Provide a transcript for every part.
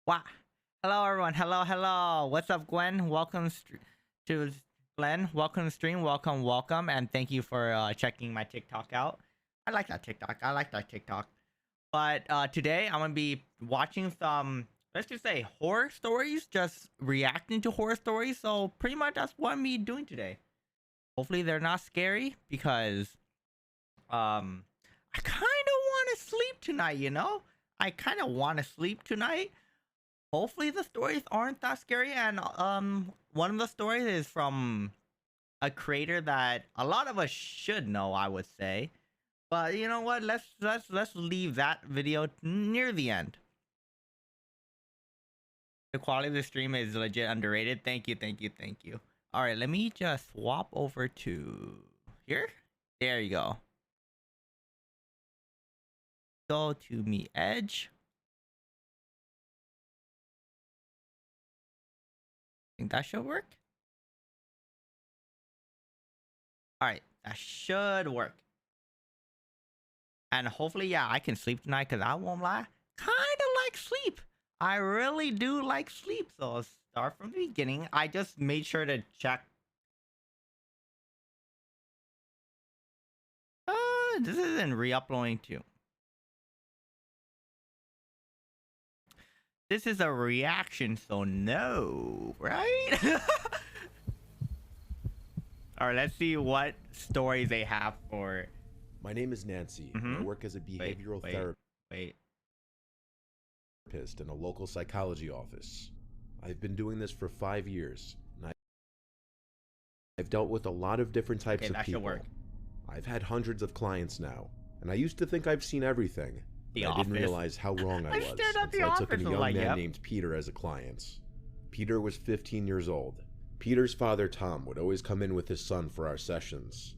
Wow. Hello, everyone. Hello. What's up, Gwen? To Glenn. Welcome to stream. Welcome. And thank you for checking my TikTok out. I like that TikTok. But today, I'm going to be watching some, let's just say, horror stories. Just reacting to horror stories. So, pretty much that's what I'm be doing today. Hopefully, they're not scary because I kind of want to sleep tonight, you know? I kind of want to sleep tonight. Hopefully the stories aren't that scary, and one of the stories is from a creator that a lot of us should know, I would say. But you know what? Let's leave that video near the end. The quality of the stream is legit underrated. Thank you. All right, let me just swap over to here. There you go. Go to me Edge. Think that should work. All right, that should work. And hopefully, yeah, I can sleep tonight because I won't lie. Kind of like sleep. I really do like sleep. So I'll start from the beginning. I just made sure to check. This isn't re-uploading too. This is a reaction, so no, right? All right, let's see what stories they have for. My name is Nancy. I work as a behavioral therapist in a local psychology office. I've been doing this for 5 years, and I've dealt with a lot of different types of people. I've had hundreds of clients now, and I used to think I've seen everything. I didn't realize how wrong I was until I took a young man named Peter as a client. Peter was 15 years old. Peter's father, Tom, would always come in with his son for our sessions.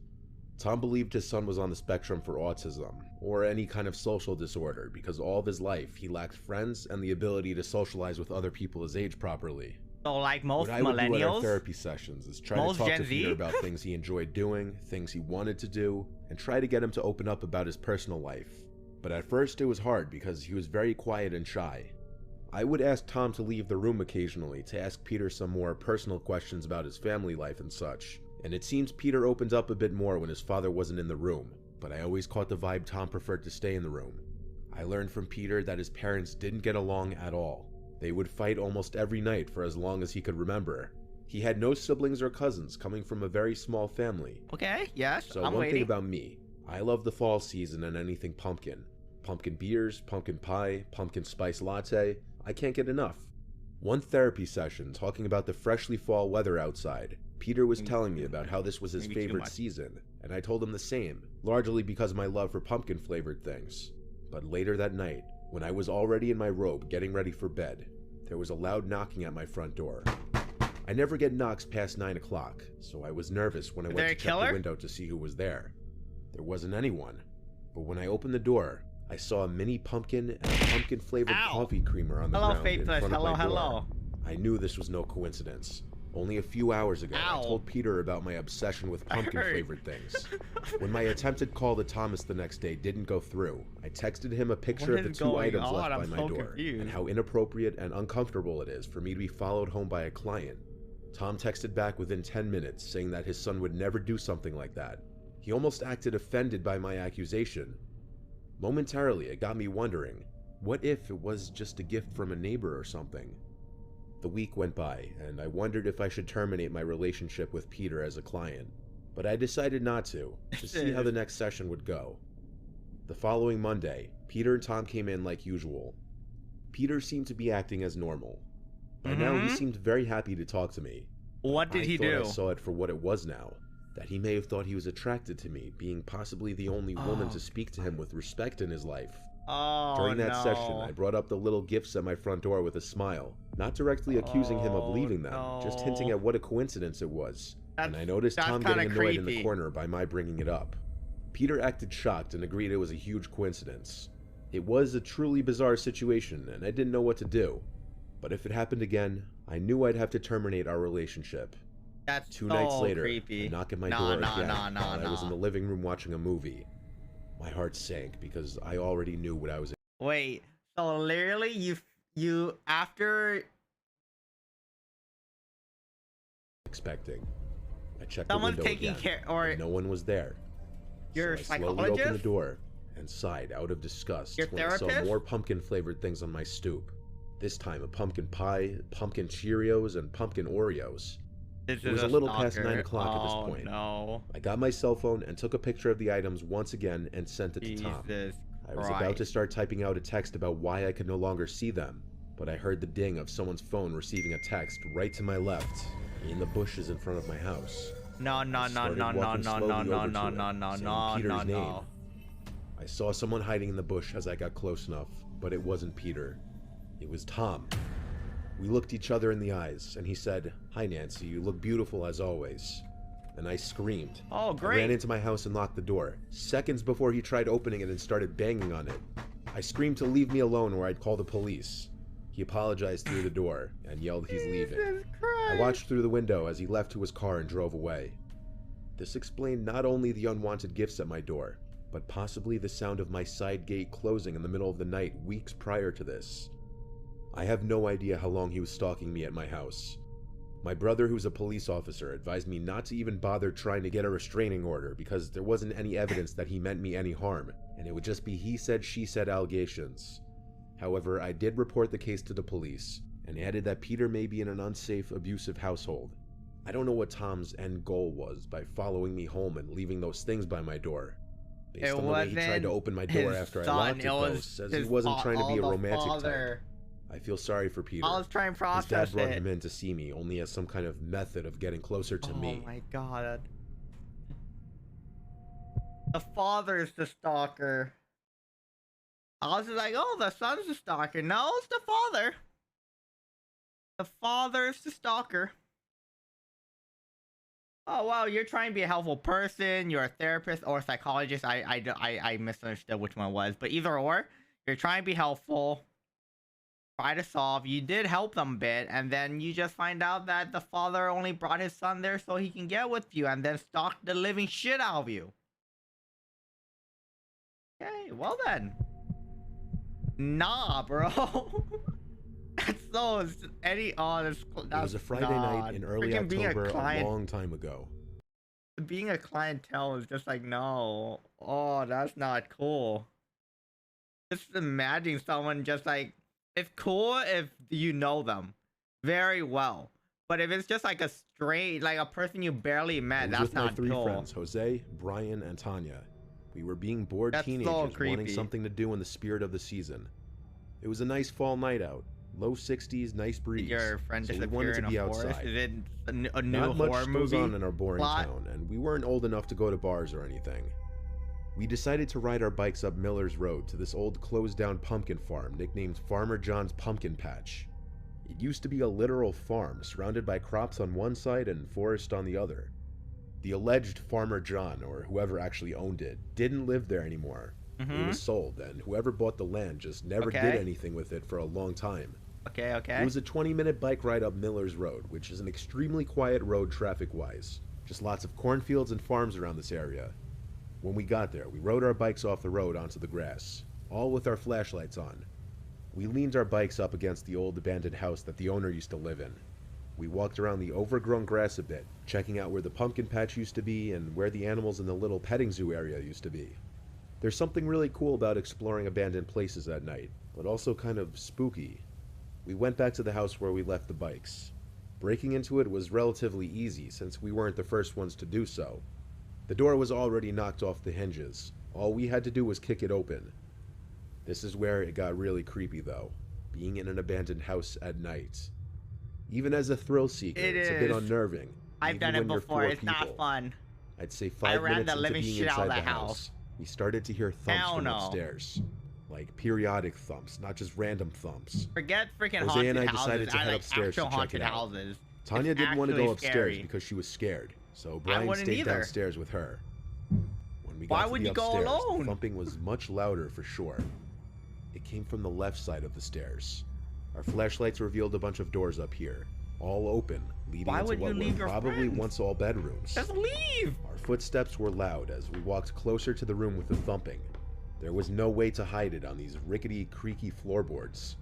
Tom believed his son was on the spectrum for autism, or any kind of social disorder, because all of his life he lacked friends and the ability to socialize with other people his age properly. So like most millennials, what I would do at our therapy sessions is try to talk to Peter about things he enjoyed doing, things he wanted to do, and try to get him to open up about his personal life. But at first it was hard because he was very quiet and shy. I would ask Tom to leave the room occasionally to ask Peter some more personal questions about his family life and such. And it seems Peter opened up a bit more when his father wasn't in the room, but I always caught the vibe Tom preferred to stay in the room. I learned from Peter that his parents didn't get along at all. They would fight almost every night for as long as he could remember. He had no siblings or cousins, coming from a very small family. Okay, yes, so one thing about me, I love the fall season and anything pumpkin. Pumpkin beers, pumpkin pie, pumpkin spice latte, I can't get enough. One therapy session talking about the freshly fall weather outside, Peter was telling me about how this was his favorite season, and I told him the same, largely because of my love for pumpkin-flavored things. But later that night, when I was already in my robe getting ready for bed, there was a loud knocking at my front door. I never get knocks past 9 o'clock, so I was nervous when I went to check the window to see who was there. There wasn't anyone, but when I opened the door, I saw a mini pumpkin and a pumpkin-flavored coffee creamer on the ground in front of my door. I knew this was no coincidence. Only a few hours ago, I told Peter about my obsession with pumpkin-flavored things. When my attempted call to Thomas the next day didn't go through, I texted him a picture of the 2 items left by my door, and how inappropriate and uncomfortable it is for me to be followed home by a client. Tom texted back within 10 minutes, saying that his son would never do something like that. He almost acted offended by my accusation. Momentarily, it got me wondering, what if it was just a gift from a neighbor or something? The week went by, and I wondered if I should terminate my relationship with Peter as a client, but I decided not to see how the next session would go. The following Monday, Peter and Tom came in like usual. Peter seemed to be acting as normal. By now, he seemed very happy to talk to me. What did he do? I saw it for what it was now. That he may have thought he was attracted to me, being possibly the only woman to speak to him with respect in his life. During that session, I brought up the little gifts at my front door with a smile, not directly accusing him of leaving them, just hinting at what a coincidence it was. And I noticed Tom getting annoyed in the corner by my bringing it up. Peter acted shocked and agreed it was a huge coincidence. It was a truly bizarre situation, and I didn't know what to do. But if it happened again, I knew I'd have to terminate our relationship. That's 2 nights later, creepy. I knock at my door again while I was in the living room watching a movie. My heart sank because I already knew what I was. Wait, so literally You after expecting. I checked someone's the window taking again, care, or and no one was there. your So I slowly opened the psychologist, door and sighed out of disgust your when I saw therapist. more pumpkin-flavored things on my stoop. This time a pumpkin pie, pumpkin Cheerios, and pumpkin Oreos. This It is was a little past 9 o'clock at this point. No, I got my cell phone and took a picture of the items once again and sent it to Tom. Jesus I was about to start typing out a text about why I could no longer see them, but I heard the ding of someone's phone receiving a text right to my left, in the bushes in front of my house. No, no, I no, started no, no, walking no, slowly no, over no, to no, it, no, no, saying no, Peter's no, name. no. I saw someone hiding in the bush as I got close enough, but it wasn't Peter. It was Tom. We looked each other in the eyes, and he said, "Hi Nancy, you look beautiful as always." And I screamed. Oh, I great. ran into my house and locked the door, seconds before he tried opening it and started banging on it. I screamed to leave me alone or I'd call the police. He apologized through the door and yelled he's leaving. Jesus Christ. I watched through the window as he left to his car and drove away. This explained not only the unwanted gifts at my door, but possibly the sound of my side gate closing in the middle of the night weeks prior to this. I have no idea how long he was stalking me at my house. My brother, who's a police officer, advised me not to even bother trying to get a restraining order because there wasn't any evidence that he meant me any harm, and it would just be he said, she said allegations. However, I did report the case to the police, and added that Peter may be in an unsafe, abusive household. I don't know what Tom's end goal was by following me home and leaving those things by my door. Based on the way he tried to open my door after I locked it, though, says he wasn't trying to be a romantic type. I feel sorry for Peter. I was trying to process His dad brought him in to see me, only as some kind of method of getting closer to me. Oh my god. The father is the stalker. I was just like, oh, the son's the stalker. No, it's the father. The father is the stalker. Oh, wow, you're trying to be a helpful person. You're a therapist or a psychologist. I misunderstood which one it was. But either or, you're trying to be helpful. Try to solve. You did help them a bit, and then you just find out that the father only brought his son there so he can get with you and then stalk the living shit out of you. Okay, well then. Nah, bro. That's so any honest. It was a Friday night in early October a long time ago. Being a clientele is just like, no. Oh, that's not cool. Just imagine someone just like, it's cool if you know them very well, but if it's just like a straight, like a person you barely met, that's not cool. With my three friends, Jose, Brian, and Tanya. We were being bored teenagers wanting something to do in the spirit of the season. It was a nice fall night out, low 60s, nice breeze. Your friend so we wanted to be outside. Is it a new Not horror much movie? goes on in our boring town, and we weren't old enough to go to bars or anything. We decided to ride our bikes up Miller's Road to this old closed-down pumpkin farm nicknamed Farmer John's Pumpkin Patch. It used to be a literal farm surrounded by crops on one side and forest on the other. The alleged Farmer John, or whoever actually owned it, didn't live there anymore. It was sold, and whoever bought the land just never did anything with it for a long time. It was a 20-minute bike ride up Miller's Road, which is an extremely quiet road traffic-wise. Just lots of cornfields and farms around this area. When we got there, we rode our bikes off the road onto the grass, all with our flashlights on. We leaned our bikes up against the old abandoned house that the owner used to live in. We walked around the overgrown grass a bit, checking out where the pumpkin patch used to be and where the animals in the little petting zoo area used to be. There's something really cool about exploring abandoned places at night, but also kind of spooky. We went back to the house where we left the bikes. Breaking into it was relatively easy since we weren't the first ones to do so. The door was already knocked off the hinges. All we had to do was kick it open. This is where it got really creepy though, being in an abandoned house at night. Even as a thrill seeker, it's a bit unnerving. I've done it before, it's not fun. I'd say 5 minutes into being inside the house, we started to hear thumps from upstairs. Like periodic thumps, not just random thumps. Forget freaking haunted houses. Jose and I decided to head upstairs to check it out. Tanya didn't want to go upstairs because she was scared. So Brian stayed downstairs with her. When we got to the upstairs, the thumping was much louder for sure. It came from the left side of the stairs. Our flashlights revealed a bunch of doors up here, all open, leading into what were probably once all bedrooms. Just leave! Our footsteps were loud as we walked closer to the room with the thumping. There was no way to hide it on these rickety, creaky floorboards.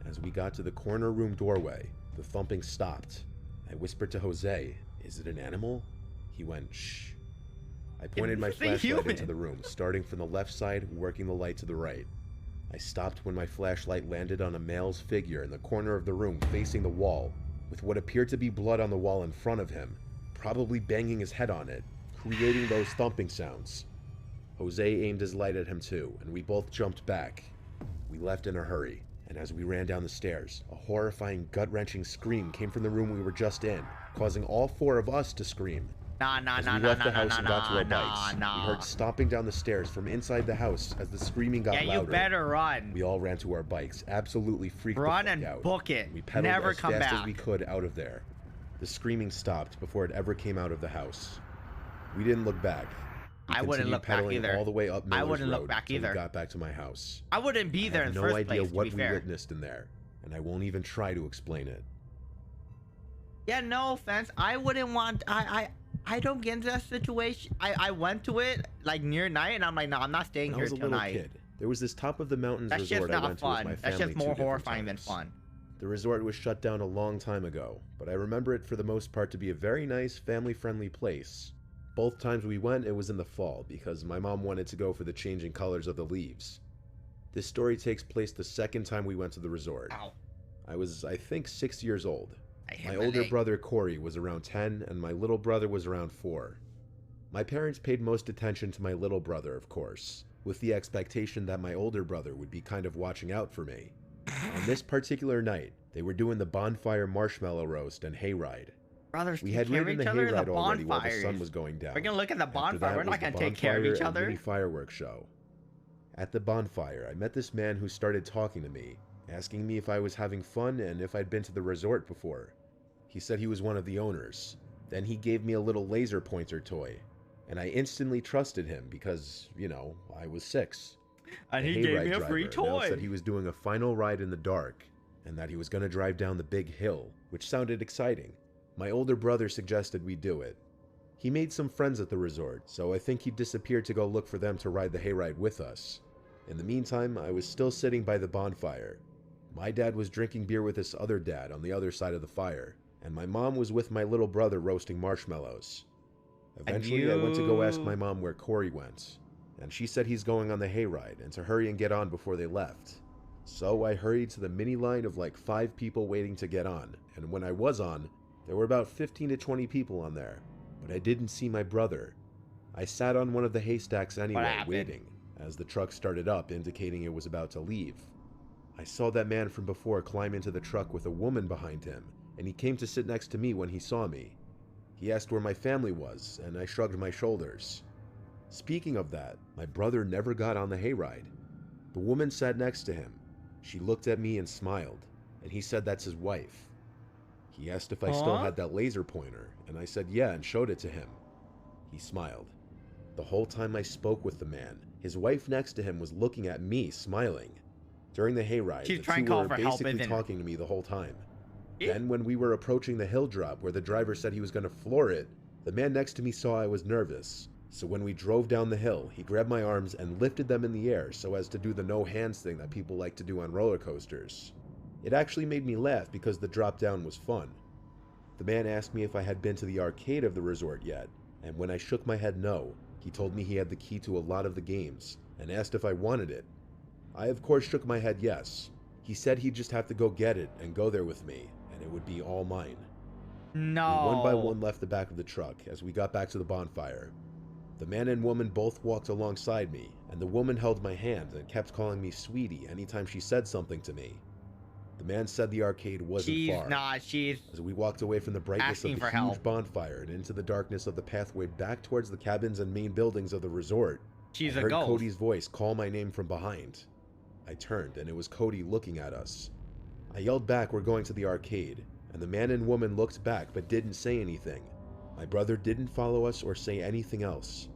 As we got to the corner room doorway, the thumping stopped. I whispered to Jose, "Is it an animal?" He went, "Shh." I pointed my It's a flashlight human. into the room, starting from the left side, working the light to the right. I stopped when my flashlight landed on a male's figure in the corner of the room facing the wall, with what appeared to be blood on the wall in front of him, probably banging his head on it, creating those thumping sounds. Jose aimed his light at him too, and we both jumped back. We left in a hurry, and as we ran down the stairs, a horrifying, gut-wrenching scream came from the room we were just in, causing all four of us to scream. As we left the house and got to our bikes, we heard stomping down the stairs from inside the house as the screaming got louder. Yeah, you better run. We all ran to our bikes, absolutely freaked Run the fuck and out. book it. We pedaled Never as come fast back. as we could out of there. The screaming stopped before it ever came out of the house. We didn't look back. We I wouldn't continued look back pedaling either. all the way up Miller's I wouldn't Road look back till either. we got back to my house. I wouldn't be there I in have the no first idea place, what to be we fair. witnessed in there, and I won't even try to explain it. Yeah, no offense. I wouldn't want. I don't get into that situation. I went to it like near night, and I'm like, no, I'm not staying When I here was a little tonight. kid, there was this top of the mountains That's just resort I not went to with fun. my That's family just more 2 different horrifying than times. fun. The resort was shut down a long time ago, but I remember it for the most part to be a very nice, family-friendly place. Both times we went, it was in the fall, because my mom wanted to go for the changing colors of the leaves. This story takes place the second time we went to the resort. Ow. I was, I think, 6 years old. I hit My my older leg. brother Corey was around 10, and my little brother was around 4. My parents paid most attention to my little brother, of course, with the expectation that my older brother would be kind of watching out for me. On this particular night, they were doing the bonfire marshmallow roast and hayride. Brothers, We take had care of ridden the each other in the hayride already while the bonfires. sun was going down. We're gonna look at the After bonfire. that We're not was gonna the take care of each bonfire and other. mini fireworks show. At the bonfire, I met this man who started talking to me, asking me if I was having fun and if I'd been to the resort before. He said he was one of the owners. Then he gave me a little laser pointer toy, and I instantly trusted him because, you know, I was 6. And The he gave hayride me a free driver announced toy. that he was doing a final ride in the dark, and that he was going to drive down the big hill, which sounded exciting. My older brother suggested we do it. He made some friends at the resort, so I think he disappeared to go look for them to ride the hayride with us. In the meantime, I was still sitting by the bonfire. My dad was drinking beer with his other dad on the other side of the fire, and my mom was with my little brother roasting marshmallows. Eventually, I went to go ask my mom where Corey went, and she said he's going on the hayride and to hurry and get on before they left. So I hurried to the mini line of like 5 people waiting to get on, and when I was on, there were about 15 to 20 people on there, but I didn't see my brother. I sat on one of the haystacks anyway, happened? waiting, as the truck started up, indicating it was about to leave. I saw that man from before climb into the truck with a woman behind him, and he came to sit next to me when he saw me. He asked where my family was, and I shrugged my shoulders. Speaking of that, my brother never got on the hayride. The woman sat next to him. She looked at me and smiled, and he said that's his wife. He asked if I still had that laser pointer, and I said yeah and showed it to him. He smiled. The whole time I spoke with the man, his wife next to him was looking at me, smiling. During the hayride, She's the trying two to call were for help, basically isn't it? talking to me the whole time. Yeah. Then when we were approaching the hill drop where the driver said he was going to floor it, the man next to me saw I was nervous. So when we drove down the hill, he grabbed my arms and lifted them in the air so as to do the no hands thing that people like to do on roller coasters. It actually made me laugh because the drop down was fun. The man asked me if I had been to the arcade of the resort yet, and when I shook my head no, he told me he had the key to a lot of the games, and asked if I wanted it. I of course shook my head yes. He said he'd just have to go get it and go there with me, and it would be all mine. No. We one by one left the back of the truck as we got back to the bonfire. The man and woman both walked alongside me, and the woman held my hand and kept calling me sweetie anytime she said something to me. The man said the arcade wasn't far. She's As we walked away from the brightness asking of the for huge help. bonfire and into the darkness of the pathway back towards the cabins and main buildings of the resort, she's I a heard ghost. Cody's voice call my name from behind. I turned, and it was Cody looking at us. I yelled back, "We're going to the arcade," and the man and woman looked back but didn't say anything. My brother didn't follow us or say anything else.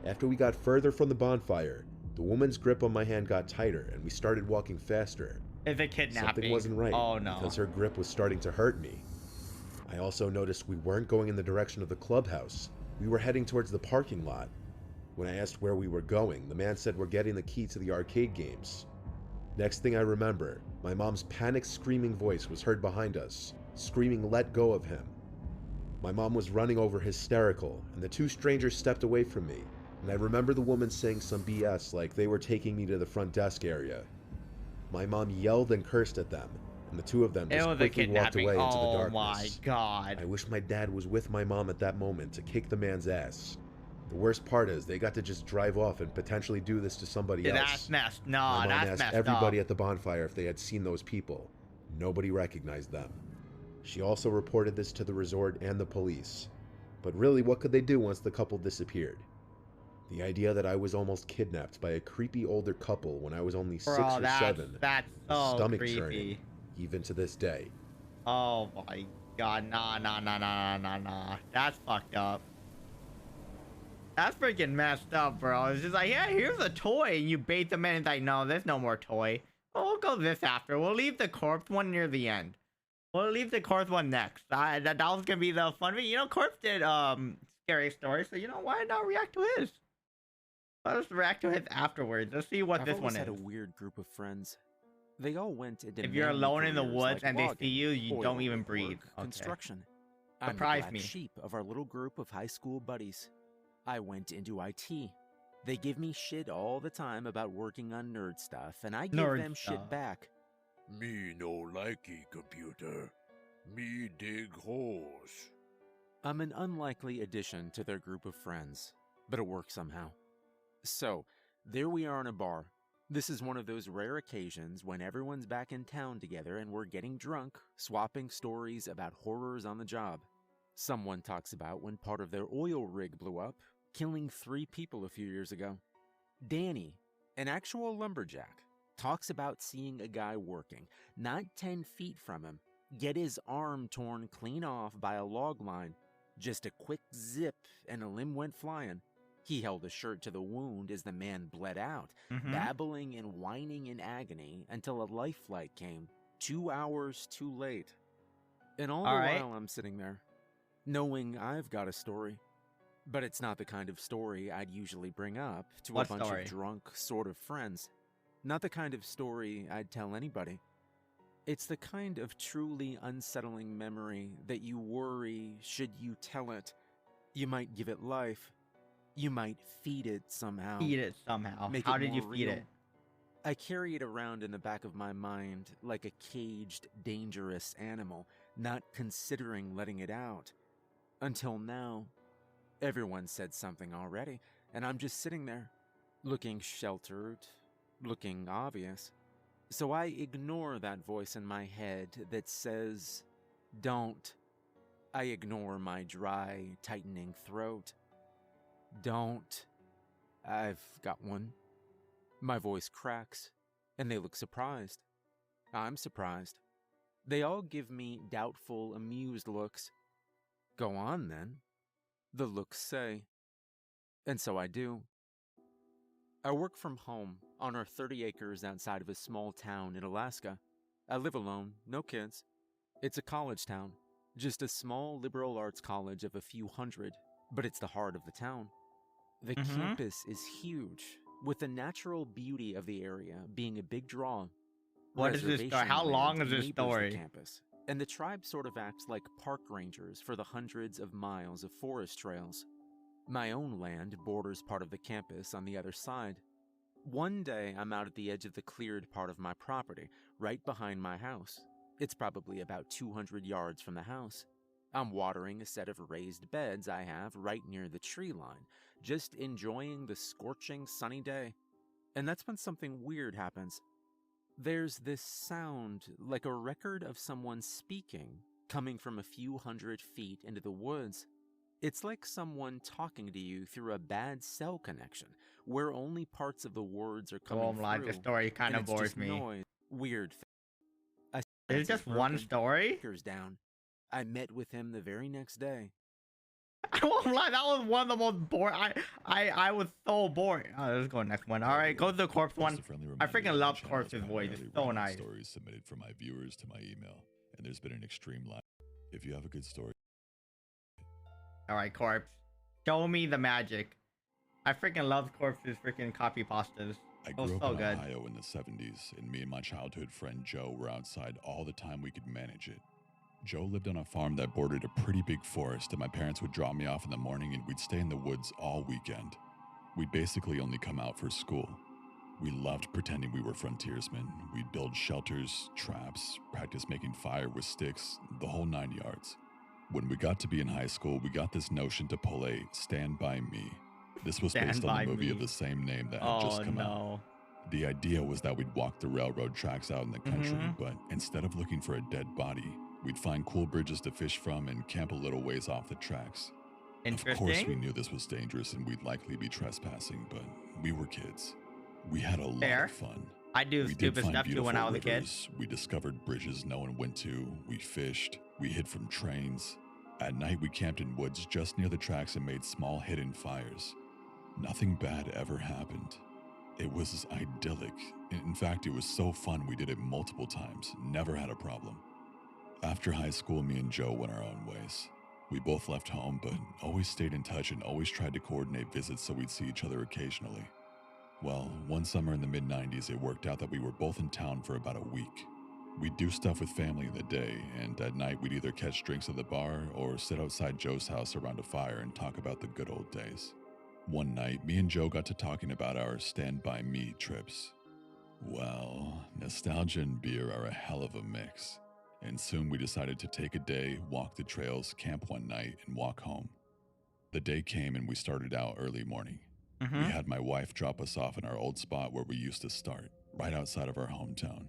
After we got further from the bonfire, the woman's grip on my hand got tighter, and we started walking faster. Is it kidnapping? Something wasn't right, Oh no. because her grip was starting to hurt me. I also noticed we weren't going in the direction of the clubhouse. We were heading towards the parking lot. When I asked where we were going, the man said we're getting the key to the arcade games. Next thing I remember, my mom's panicked screaming voice was heard behind us, screaming, "Let go of him." My mom was running over hysterical, and the two strangers stepped away from me, and I remember the woman saying some BS like they were taking me to the front desk area. My mom yelled and cursed at them, and the two of them It just was a quickly walked kidnapping. away into the Oh darkness. my god. I wish my dad was with my mom at that moment to kick the man's ass. The worst part is they got to just drive off and potentially do this to somebody else. That's messed. No, My mom that's asked messed everybody up. at the bonfire if they had seen those people. Nobody recognized them. She also reported this to the resort and the police. But really, what could they do once the couple disappeared? The idea that I was almost kidnapped by a creepy older couple when I was only 6 Bro, or 7 that's is so stomach creepy. churning, even to this day. Oh my god, nah. That's fucked up. That's freaking messed up, bro. It's just like, yeah, here's a toy, and you bait them in. It's like, no, there's no more toy. Well, we'll go this after. We'll leave the corpse one near the end. We'll leave the corpse one next. That was gonna be the fun bit. You know, Corpse did scary stories, so you know why not react to his? Let us react to his afterwards. Let's see what this one is. I've always had a weird group of friends. They all went into If you're manly alone in the careers woods like and they see logging, you, you oil don't even rig breathe. work, Okay. construction. I'm the Surprise black me. sheep of our little group of high school buddies. I went into IT. They give me shit all the time about working on nerd stuff, and I give Nerd them stuff. shit back. Me no likey computer. Me dig holes. I'm an unlikely addition to their group of friends, but it works somehow. So, there we are in a bar. This is one of those rare occasions when everyone's back in town together and we're getting drunk, swapping stories about horrors on the job. Someone talks about when part of their oil rig blew up, killing 3 people a few years ago. Danny, an actual lumberjack, talks about seeing a guy working, not 10 feet from him, get his arm torn clean off by a log line. Just a quick zip and a limb went flying. He held a shirt to the wound as the man bled out, babbling and whining in agony until a life flight came, 2 hours too late. And all the while I'm sitting there, knowing I've got a story. But it's not the kind of story I'd usually bring up to a bunch of drunk sort of friends. Not the kind of story I'd tell anybody. It's the kind of truly unsettling memory that you worry, should you tell it, you might give it life. You might feed it somehow. How did you feed it? I carry it around in the back of my mind like a caged, dangerous animal, not considering letting it out. Until now, everyone said something already, and I'm just sitting there, looking sheltered, looking obvious. So I ignore that voice in my head that says, "Don't." I ignore my dry, tightening throat. "Don't." I've got one. My voice cracks, and they look surprised. I'm surprised. They all give me doubtful, amused looks. "Go on, then," the looks say. And so I do. I work from home on our 30 acres outside of a small town in Alaska. I live alone, no kids. It's a college town, just a small liberal arts college of a few hundred, but it's the heart of the town. The campus is huge, with the natural beauty of the area being a big draw. What is this story? How long is this story? The campus, and the tribe sort of acts like park rangers for the hundreds of miles of forest trails. My own land borders part of the campus on the other side. One day, I'm out at the edge of the cleared part of my property, right behind my house. It's probably about 200 yards from the house. I'm watering a set of raised beds I have right near the tree line, just enjoying the scorching sunny day. And that's when something weird happens. There's this sound, like a record of someone speaking, coming from a few hundred feet into the woods. It's like someone talking to you through a bad cell connection, where only parts of the words are coming through. The story kind of bores me. Noise. Weird. It's just one story? Down. I met with him the very next day. I won't lie, that was one of the most boring. I was so boring. Let's go next one. All right, go to the corpse one. I freaking love Corpse's voice. It's so nice. Stories submitted from my viewers to my email, and there's been an extreme line. If you have a good story. All right, Corpse, show me the magic. I freaking love Corpse's freaking copy pastas. I Oh, grew up so in good. Ohio in the 70s, and me and my childhood friend Joe were outside all the time we could manage it. Joe lived on a farm that bordered a pretty big forest, and my parents would drop me off in the morning and we'd stay in the woods all weekend. We'd basically only come out for school. We loved pretending we were frontiersmen. We'd build shelters, traps, practice making fire with sticks, the whole 9 yards. When we got to be in high school, we got this notion to pull a Stand By Me. This was Stand based on By the movie Me. of the same name that had Oh just come out. no. The idea was that we'd walk the railroad tracks out in the country, Mhm. but instead of looking for a dead body, we'd find cool bridges to fish from and camp a little ways off the tracks. Of course, we Interesting. knew this was dangerous and we'd likely be trespassing, but we were kids. We had a lot Fair. of fun. I do We did stupid find stuff too beautiful when I was a kid. rivers. We discovered bridges no one went to. We fished. We hid from trains. At night, we camped in woods just near the tracks and made small hidden fires. Nothing bad ever happened. It was idyllic. In fact, it was so fun we did it multiple times. Never had a problem. After high school, me and Joe went our own ways. We both left home, but always stayed in touch and always tried to coordinate visits so we'd see each other occasionally. Well, one summer in the mid-90s, it worked out that we were both in town for about a week. We'd do stuff with family in the day, and at night we'd either catch drinks at the bar or sit outside Joe's house around a fire and talk about the good old days. One night, me and Joe got to talking about our Stand By Me trips. Well, nostalgia and beer are a hell of a mix, and soon we decided to take a day, walk the trails, camp one night, and walk home. The day came and we started out early morning. We Mhm. had my wife drop us off in our old spot where we used to start, right outside of our hometown.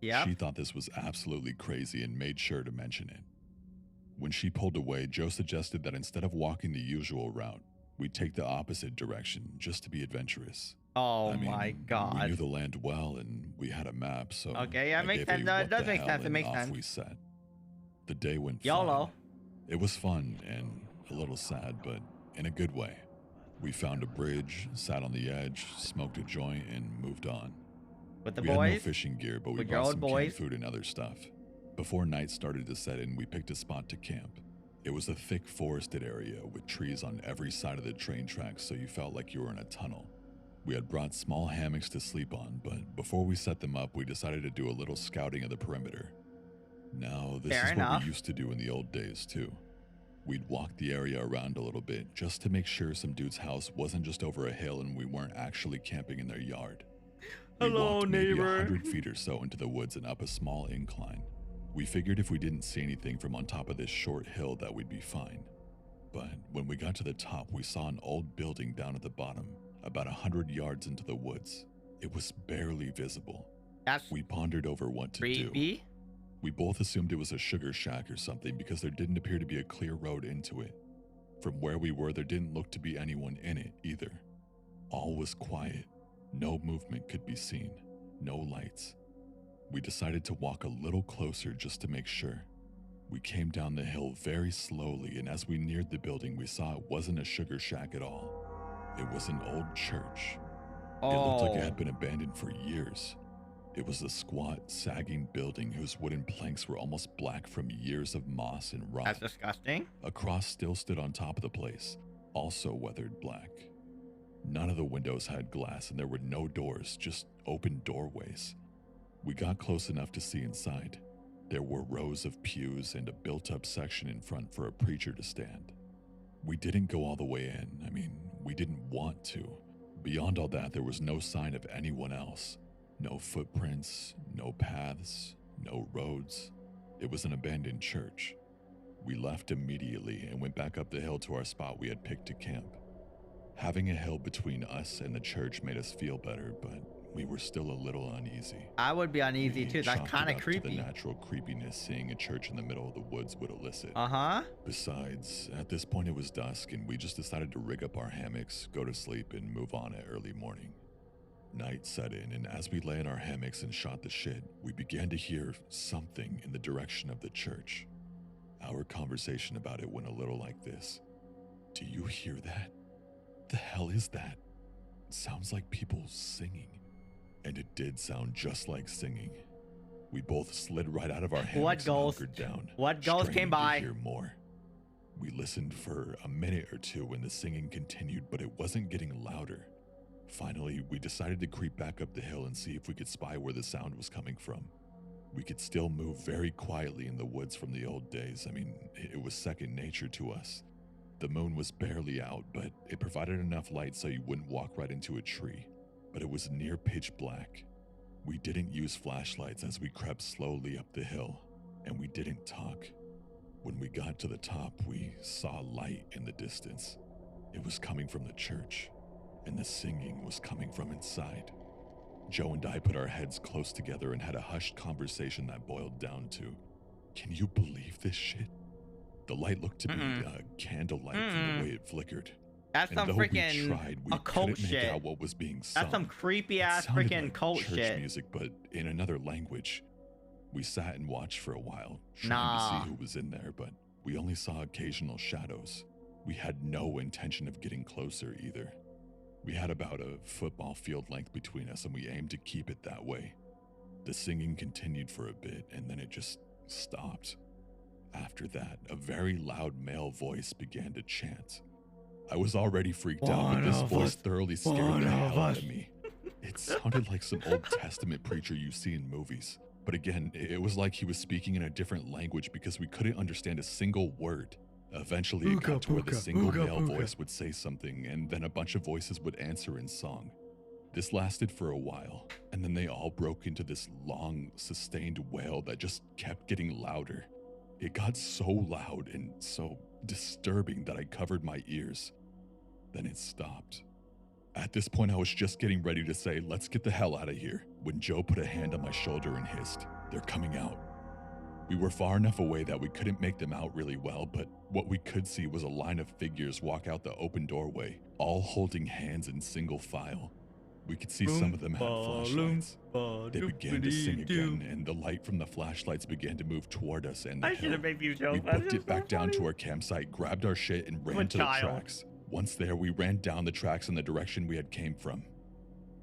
Yep. She thought this was absolutely crazy and made sure to mention it. When she pulled away, Joe suggested that instead of walking the usual route, we take the opposite direction just to be adventurous. Oh I mean, my we god. knew the land well and we had a map, so Okay, yeah, I makes gave sense. a No, it what does the make hell, sense. It and makes off sense. we set. The day went YOLO. fine. It was fun and a little sad, but in a good way. We found a bridge, sat on the edge, smoked a joint, and moved on. With the We had no boys. fishing gear, but we With your brought old some boys. canned food and other stuff. Before night started to set in, we picked a spot to camp. It was a thick forested area with trees on every side of the train tracks, so you felt like you were in a tunnel. We had brought small hammocks to sleep on, but before we set them up, we decided to do a little scouting of the perimeter. Now, this Fair is enough. what we used to do in the old days, too. We'd walk the area around a little bit just to make sure some dude's house wasn't just over a hill and we weren't actually camping in their yard. We Hello, walked maybe neighbor. 100 feet or so into the woods and up a small incline. We figured if we didn't see anything from on top of this short hill that we'd be fine. But when we got to the top, we saw an old building down at the bottom, about 100 yards into the woods. It was barely visible. That's We pondered over what to do. creepy. We both assumed it was a sugar shack or something because there didn't appear to be a clear road into it. From where we were, there didn't look to be anyone in it either. All was quiet. No movement could be seen. No lights. We decided to walk a little closer just to make sure. We came down the hill very slowly, and as we neared the building, we saw it wasn't a sugar shack at all. It was an old church. It looked like it had been abandoned for years. It was a squat, sagging building whose wooden planks were almost black from years of moss and rot. That's disgusting. A cross still stood on top of the place, also weathered black. None of the windows had glass and there were no doors, just open doorways. We got close enough to see inside. There were rows of pews and a built-up section in front for a preacher to stand. We didn't go all the way in. I mean, we didn't want to. Beyond all that, there was no sign of anyone else. No footprints, no paths, no roads. It was an abandoned church. We left immediately and went back up the hill to our spot we had picked to camp. Having a hill between us and the church made us feel better, but we were still a little uneasy. I would be uneasy We too. That's chalked kind it of up to the creepy. natural creepiness seeing a church in the middle of the woods would elicit. Uh-huh. Besides, at this point it was dusk and we just decided to rig up our hammocks, go to sleep, and move on at early morning. Night set in, and as we lay in our hammocks and shot the shit, we began to hear something in the direction of the church. Our conversation about it went a little like this. Do you hear that? The hell is that? It sounds like people singing. And it did sound just like singing. We both slid right out of our hammocks and ghost? hunkered down. What ghost straining came by? to hear more. We listened for a minute or two and the singing continued, but it wasn't getting louder. Finally, we decided to creep back up the hill and see if we could spy where the sound was coming from. We could still move very quietly in the woods from the old days. I mean, it was second nature to us. The moon was barely out, but it provided enough light so you wouldn't walk right into a tree. But it was near pitch black. We didn't use flashlights as we crept slowly up the hill, and we didn't talk. When we got to the top, we saw light in the distance. It was coming from the church, and the singing was coming from inside. Joe and I put our heads close together and had a hushed conversation that boiled down to, can you believe this shit? The light looked to be candlelight from the way it flickered. That's some freaking we occult couldn't shit. Make out what was being sung. That's some creepy ass It sounded freaking like cult church shit. music, but in another language. We sat and watched for a while, trying to see who was in there, but we only saw occasional shadows. We had no intention of getting closer either. We had about a football field length between us, and we aimed to keep it that way. The singing continued for a bit, and then it just stopped. After that, a very loud male voice began to chant. I was already freaked out, but this voice thoroughly scared the hell out of me. It sounded like some Old Testament preacher you see in movies. But again, it was like he was speaking in a different language because we couldn't understand a single word. Eventually, it got to where the single male voice would say something, and then a bunch of voices would answer in song. This lasted for a while, and then they all broke into this long, sustained wail that just kept getting louder. It got so loud and so disturbing that I covered my ears. Then it stopped. At this point, I was just getting ready to say, let's get the hell out of here, when Joe put a hand on my shoulder and hissed, they're coming out. We were far enough away that we couldn't make them out really well, but what we could see was a line of figures walk out the open doorway, all holding hands in single file. We could see some of them had flashlights. They began to sing again, and the light from the flashlights began to move toward us and the hill. We booked it back down to our campsite, grabbed our shit, and ran to the tracks. Once there, we ran down the tracks in the direction we had came from.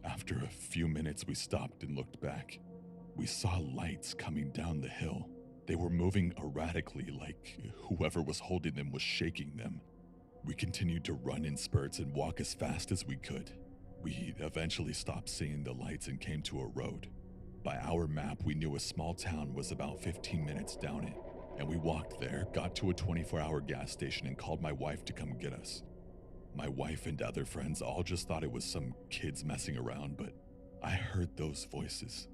After a few minutes, we stopped and looked back. We saw lights coming down the hill. They were moving erratically, like whoever was holding them was shaking them. We continued to run in spurts and walk as fast as we could. We eventually stopped seeing the lights and came to a road. By our map, we knew a small town was about 15 minutes down it, and we walked there, got to a 24-hour gas station, and called my wife to come get us. My wife and other friends all just thought it was some kids messing around, but I heard those voices,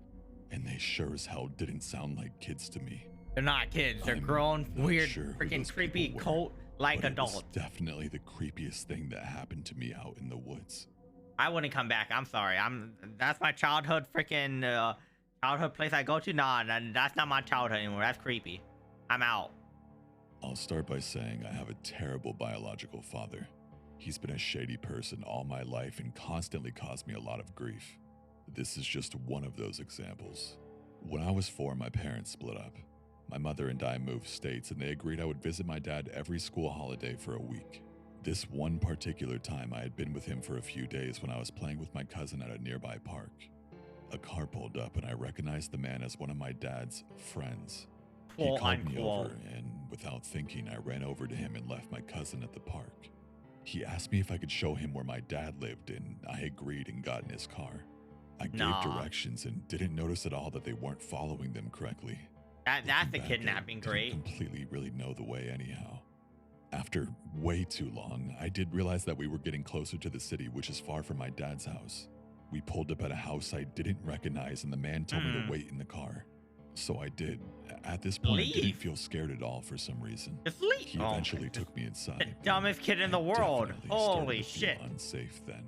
and they sure as hell didn't sound like kids to me. They're not kids. They're grown, weird, freaking creepy cult-like adults. It was definitely the creepiest thing that happened to me out in the woods. I wouldn't come back. I'm sorry. That's my childhood freaking childhood place I go to. Nah, that's not my childhood anymore. That's creepy. I'm out. I'll start by saying I have a terrible biological father. He's been a shady person all my life and constantly caused me a lot of grief. This is just one of those examples. When I was 4, my parents split up. My mother and I moved states, and they agreed I would visit my dad every school holiday for a week. This one particular time, I had been with him for a few days when I was playing with my cousin at a nearby park. A car pulled up, and I recognized the man as one of my dad's friends. He called me over, and without thinking, I ran over to him and left my cousin at the park. He asked me if I could show him where my dad lived, and I agreed and got in his car. I gave directions and didn't notice at all that they weren't following them correctly. That's the kidnapping great. Didn't completely really know the way anyhow. After way too long, I did realize that we were getting closer to the city, which is far from my dad's house. We pulled up at a house I didn't recognize, and the man told me to wait in the car. So I did. At this point, I didn't feel scared at all for some reason. Just leave. He eventually took me inside. The dumbest kid in the world. Holy shit. Unsafe then.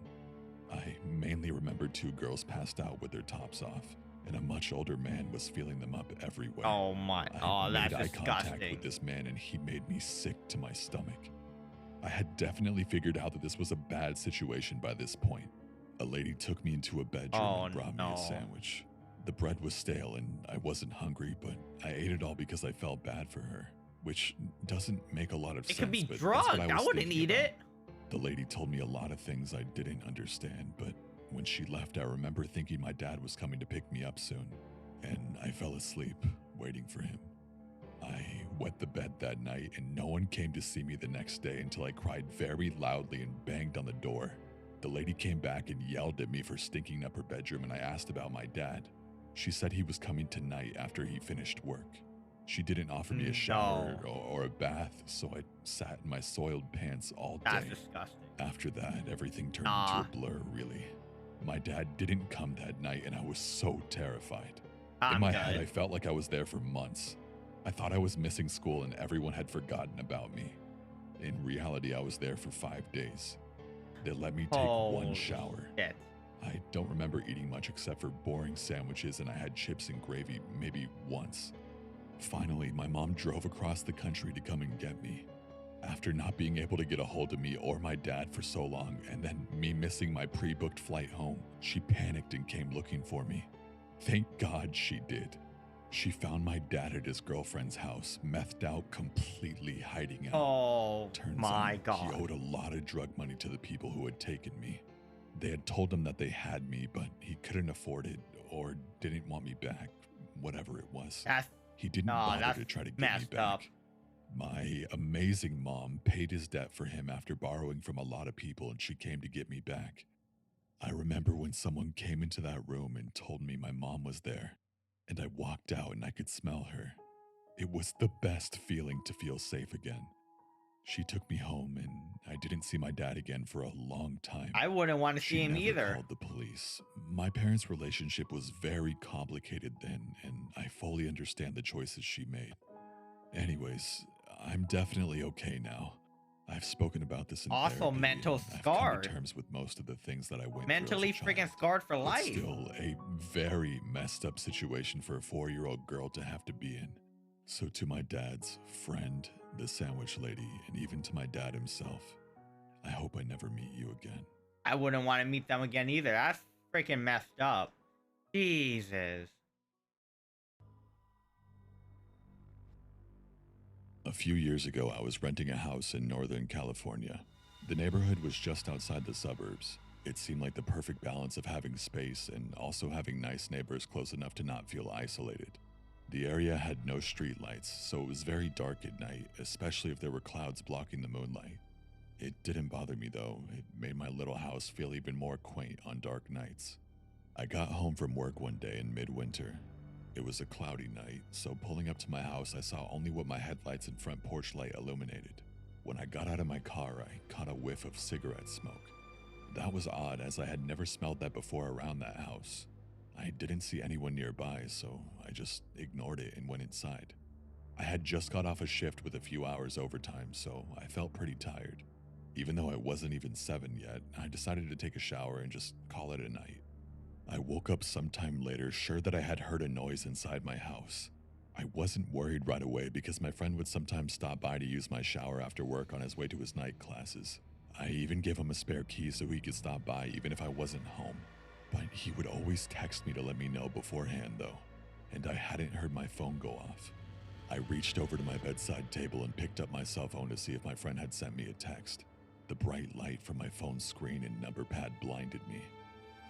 I mainly remember 2 girls passed out with their tops off, and a much older man was feeling them up everywhere. Oh my, that's I made eye contact disgusting. with this man, and he made me sick to my stomach. I had definitely figured out that this was a bad situation by this point. A lady took me into a bedroom and brought me a sandwich. The bread was stale and I wasn't hungry, but I ate it all because I felt bad for her, which doesn't make a lot of sense. It could be but drugged. I wouldn't eat it. The lady told me a lot of things I didn't understand, but when she left, I remember thinking my dad was coming to pick me up soon, and I fell asleep, waiting for him. I wet the bed that night, and no one came to see me the next day until I cried very loudly and banged on the door. The lady came back and yelled at me for stinking up her bedroom, and I asked about my dad. She said he was coming tonight after he finished work. She didn't offer me a shower or a bath, so I sat in my soiled pants all day. That's disgusting. After that, everything turned into a blur, really. My dad didn't come that night, and I was so terrified. In my head, I felt like I was there for months. I thought I was missing school and everyone had forgotten about me. In reality, I was there for 5 days. They let me take one shower. Shit. I don't remember eating much except for boring sandwiches, and I had chips and gravy maybe once. Finally, my mom drove across the country to come and get me. After not being able to get a hold of me or my dad for so long, and then me missing my pre-booked flight home, she panicked and came looking for me. Thank God she did. She found my dad at his girlfriend's house, methed out, completely hiding out. Oh, Turns my out God. he owed a lot of drug money to the people who had taken me. They had told him that they had me, but he couldn't afford it or didn't want me back, whatever it was. He didn't bother to try to get me back. My amazing mom paid his debt for him after borrowing from a lot of people, and she came to get me back. I remember when someone came into that room and told me my mom was there, and I walked out and I could smell her. It was the best feeling to feel safe again. She took me home, and I didn't see my dad again for a long time. I wouldn't want to see him She never either. called the police. My parents' relationship was very complicated then, and I fully understand the choices she made. Anyways, I'm definitely okay now. I've spoken about this in Also therapy, mental and I've come scarred. to terms with most of the things that I went Mentally through as a freaking child. scarred for It's life. still a very messed up situation for a 4-year-old girl to have to be in. So to my dad's friend, the sandwich lady, and even to my dad himself, I hope I never meet you again. I wouldn't want to meet them again either. That's freaking messed up. Jesus. A few years ago, I was renting a house in Northern California. The neighborhood was just outside the suburbs. It seemed like the perfect balance of having space and also having nice neighbors close enough to not feel isolated. The area had no street lights, so it was very dark at night, especially if there were clouds blocking the moonlight. It didn't bother me though. It made my little house feel even more quaint on dark nights. I got home from work one day in midwinter. It was a cloudy night, so pulling up to my house, I saw only what my headlights and front porch light illuminated. When I got out of my car, I caught a whiff of cigarette smoke. That was odd, as I had never smelled that before around that house. I didn't see anyone nearby, so I just ignored it and went inside. I had just got off a shift with a few hours overtime, so I felt pretty tired. Even though it wasn't even 7 yet, I decided to take a shower and just call it a night. I woke up sometime later, sure that I had heard a noise inside my house. I wasn't worried right away because my friend would sometimes stop by to use my shower after work on his way to his night classes. I even gave him a spare key so he could stop by even if I wasn't home. But he would always text me to let me know beforehand though, and I hadn't heard my phone go off. I reached over to my bedside table and picked up my cell phone to see if my friend had sent me a text. The bright light from my phone screen and number pad blinded me.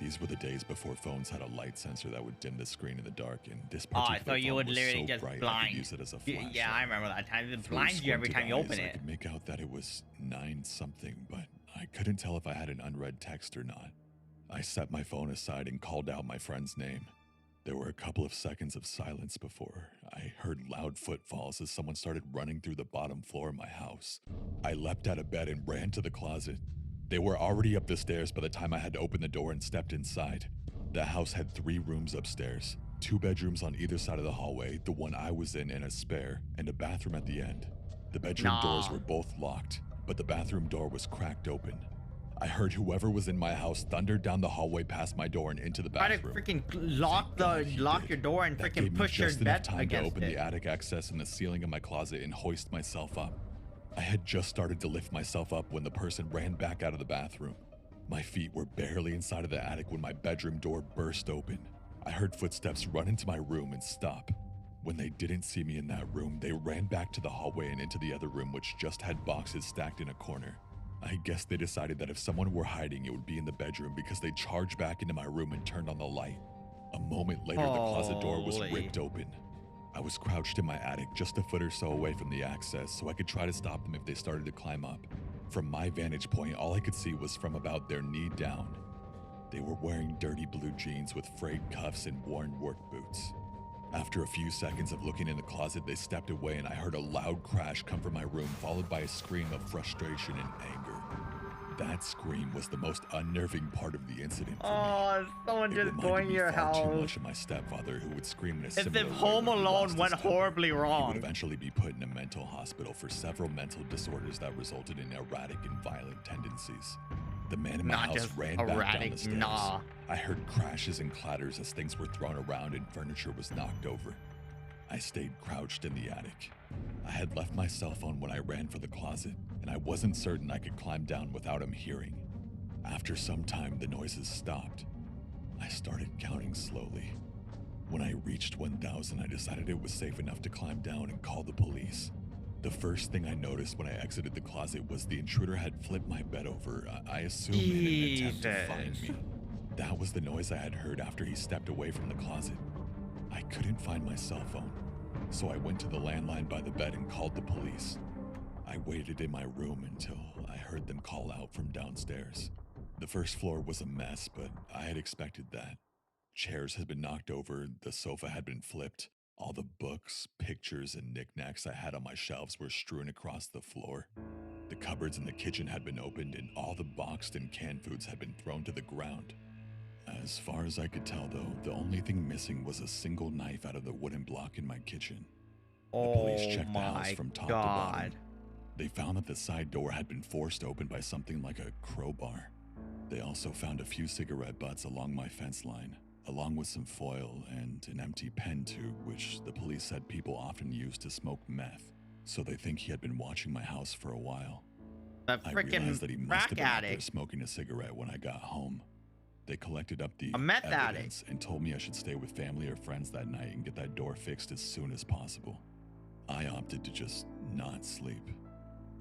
These were the days before phones had a light sensor that would dim the screen in the dark, and this particular so you phone would was literally so just bright I blind. could use it as a flashlight. Yeah, I remember that time. It Through blinds you every time you squinted open eyes, I it. could make out that it was 9-something, but I couldn't tell if I had an unread text or not. I set my phone aside and called out my friend's name. There were a couple of seconds of silence before I heard loud footfalls as someone started running through the bottom floor of my house. I leapt out of bed and ran to the closet. They were already up the stairs by the time I had to open the door and stepped inside. The house had 3 rooms upstairs, 2 bedrooms on either side of the hallway, the one I was in and a spare, and a bathroom at the end. The bedroom doors were both locked, but the bathroom door was cracked open. I heard whoever was in my house thunder down the hallway past my door and into the Try to bathroom. freaking lock your door and That freaking gave me push your just enough bed time to against open it. the attic access in the ceiling of my closet and hoist myself up. I had just started to lift myself up when the person ran back out of the bathroom. My feet were barely inside of the attic when my bedroom door burst open. I heard footsteps run into my room and stop. When they didn't see me in that room, they ran back to the hallway and into the other room, which just had boxes stacked in a corner. I guess they decided that if someone were hiding, it would be in the bedroom because they charged back into my room and turned on the light. A moment later, the closet door was Holy. ripped open. I was crouched in my attic just a foot or so away from the access so I could try to stop them if they started to climb up. From my vantage point, all I could see was from about their knee down. They were wearing dirty blue jeans with frayed cuffs and worn work boots. After a few seconds of looking in the closet, they stepped away and I heard a loud crash come from my room, followed by a scream of frustration and anger. That scream was the most unnerving part of the incident for me. Oh, someone It just reminded going me your far too house. much of my stepfather, who would scream in a As similar if way Home when he Alone lost went his temper. horribly He wrong. would eventually be put in a mental hospital for several mental disorders that resulted in erratic and violent tendencies. The man in my Not house just ran back down erratic, the stairs. nah. I heard crashes and clatters as things were thrown around and furniture was knocked over. I stayed crouched in the attic. I had left my cell phone when I ran for the closet, and I wasn't certain I could climb down without him hearing. After some time, the noises stopped. I started counting slowly. When I reached 1,000, I decided it was safe enough to climb down and call the police. The first thing I noticed when I exited the closet was the intruder had flipped my bed over, I assume in an attempt to find me. That was the noise I had heard after he stepped away from the closet. I couldn't find my cell phone, so I went to the landline by the bed and called the police. I waited in my room until I heard them call out from downstairs. The first floor was a mess, but I had expected that. Chairs had been knocked over, the sofa had been flipped, all the books, pictures, and knickknacks I had on my shelves were strewn across the floor. The cupboards in the kitchen had been opened, and all the boxed and canned foods had been thrown to the ground. As far as I could tell, though, the only thing missing was a single knife out of the wooden block in my kitchen. The police checked the house from top to bottom. They found that the side door had been forced open by something like a crowbar. They also found a few cigarette butts along my fence line, along with some foil and an empty pen tube, which the police said people often use to smoke meth, so they think he had been watching my house for a while. That I freaking realized that he must have crack been out there addict. smoking a cigarette when I got home. They collected up the A meth evidence and told me I should stay with family or friends that night and get that door fixed as soon as possible. I opted to just not sleep.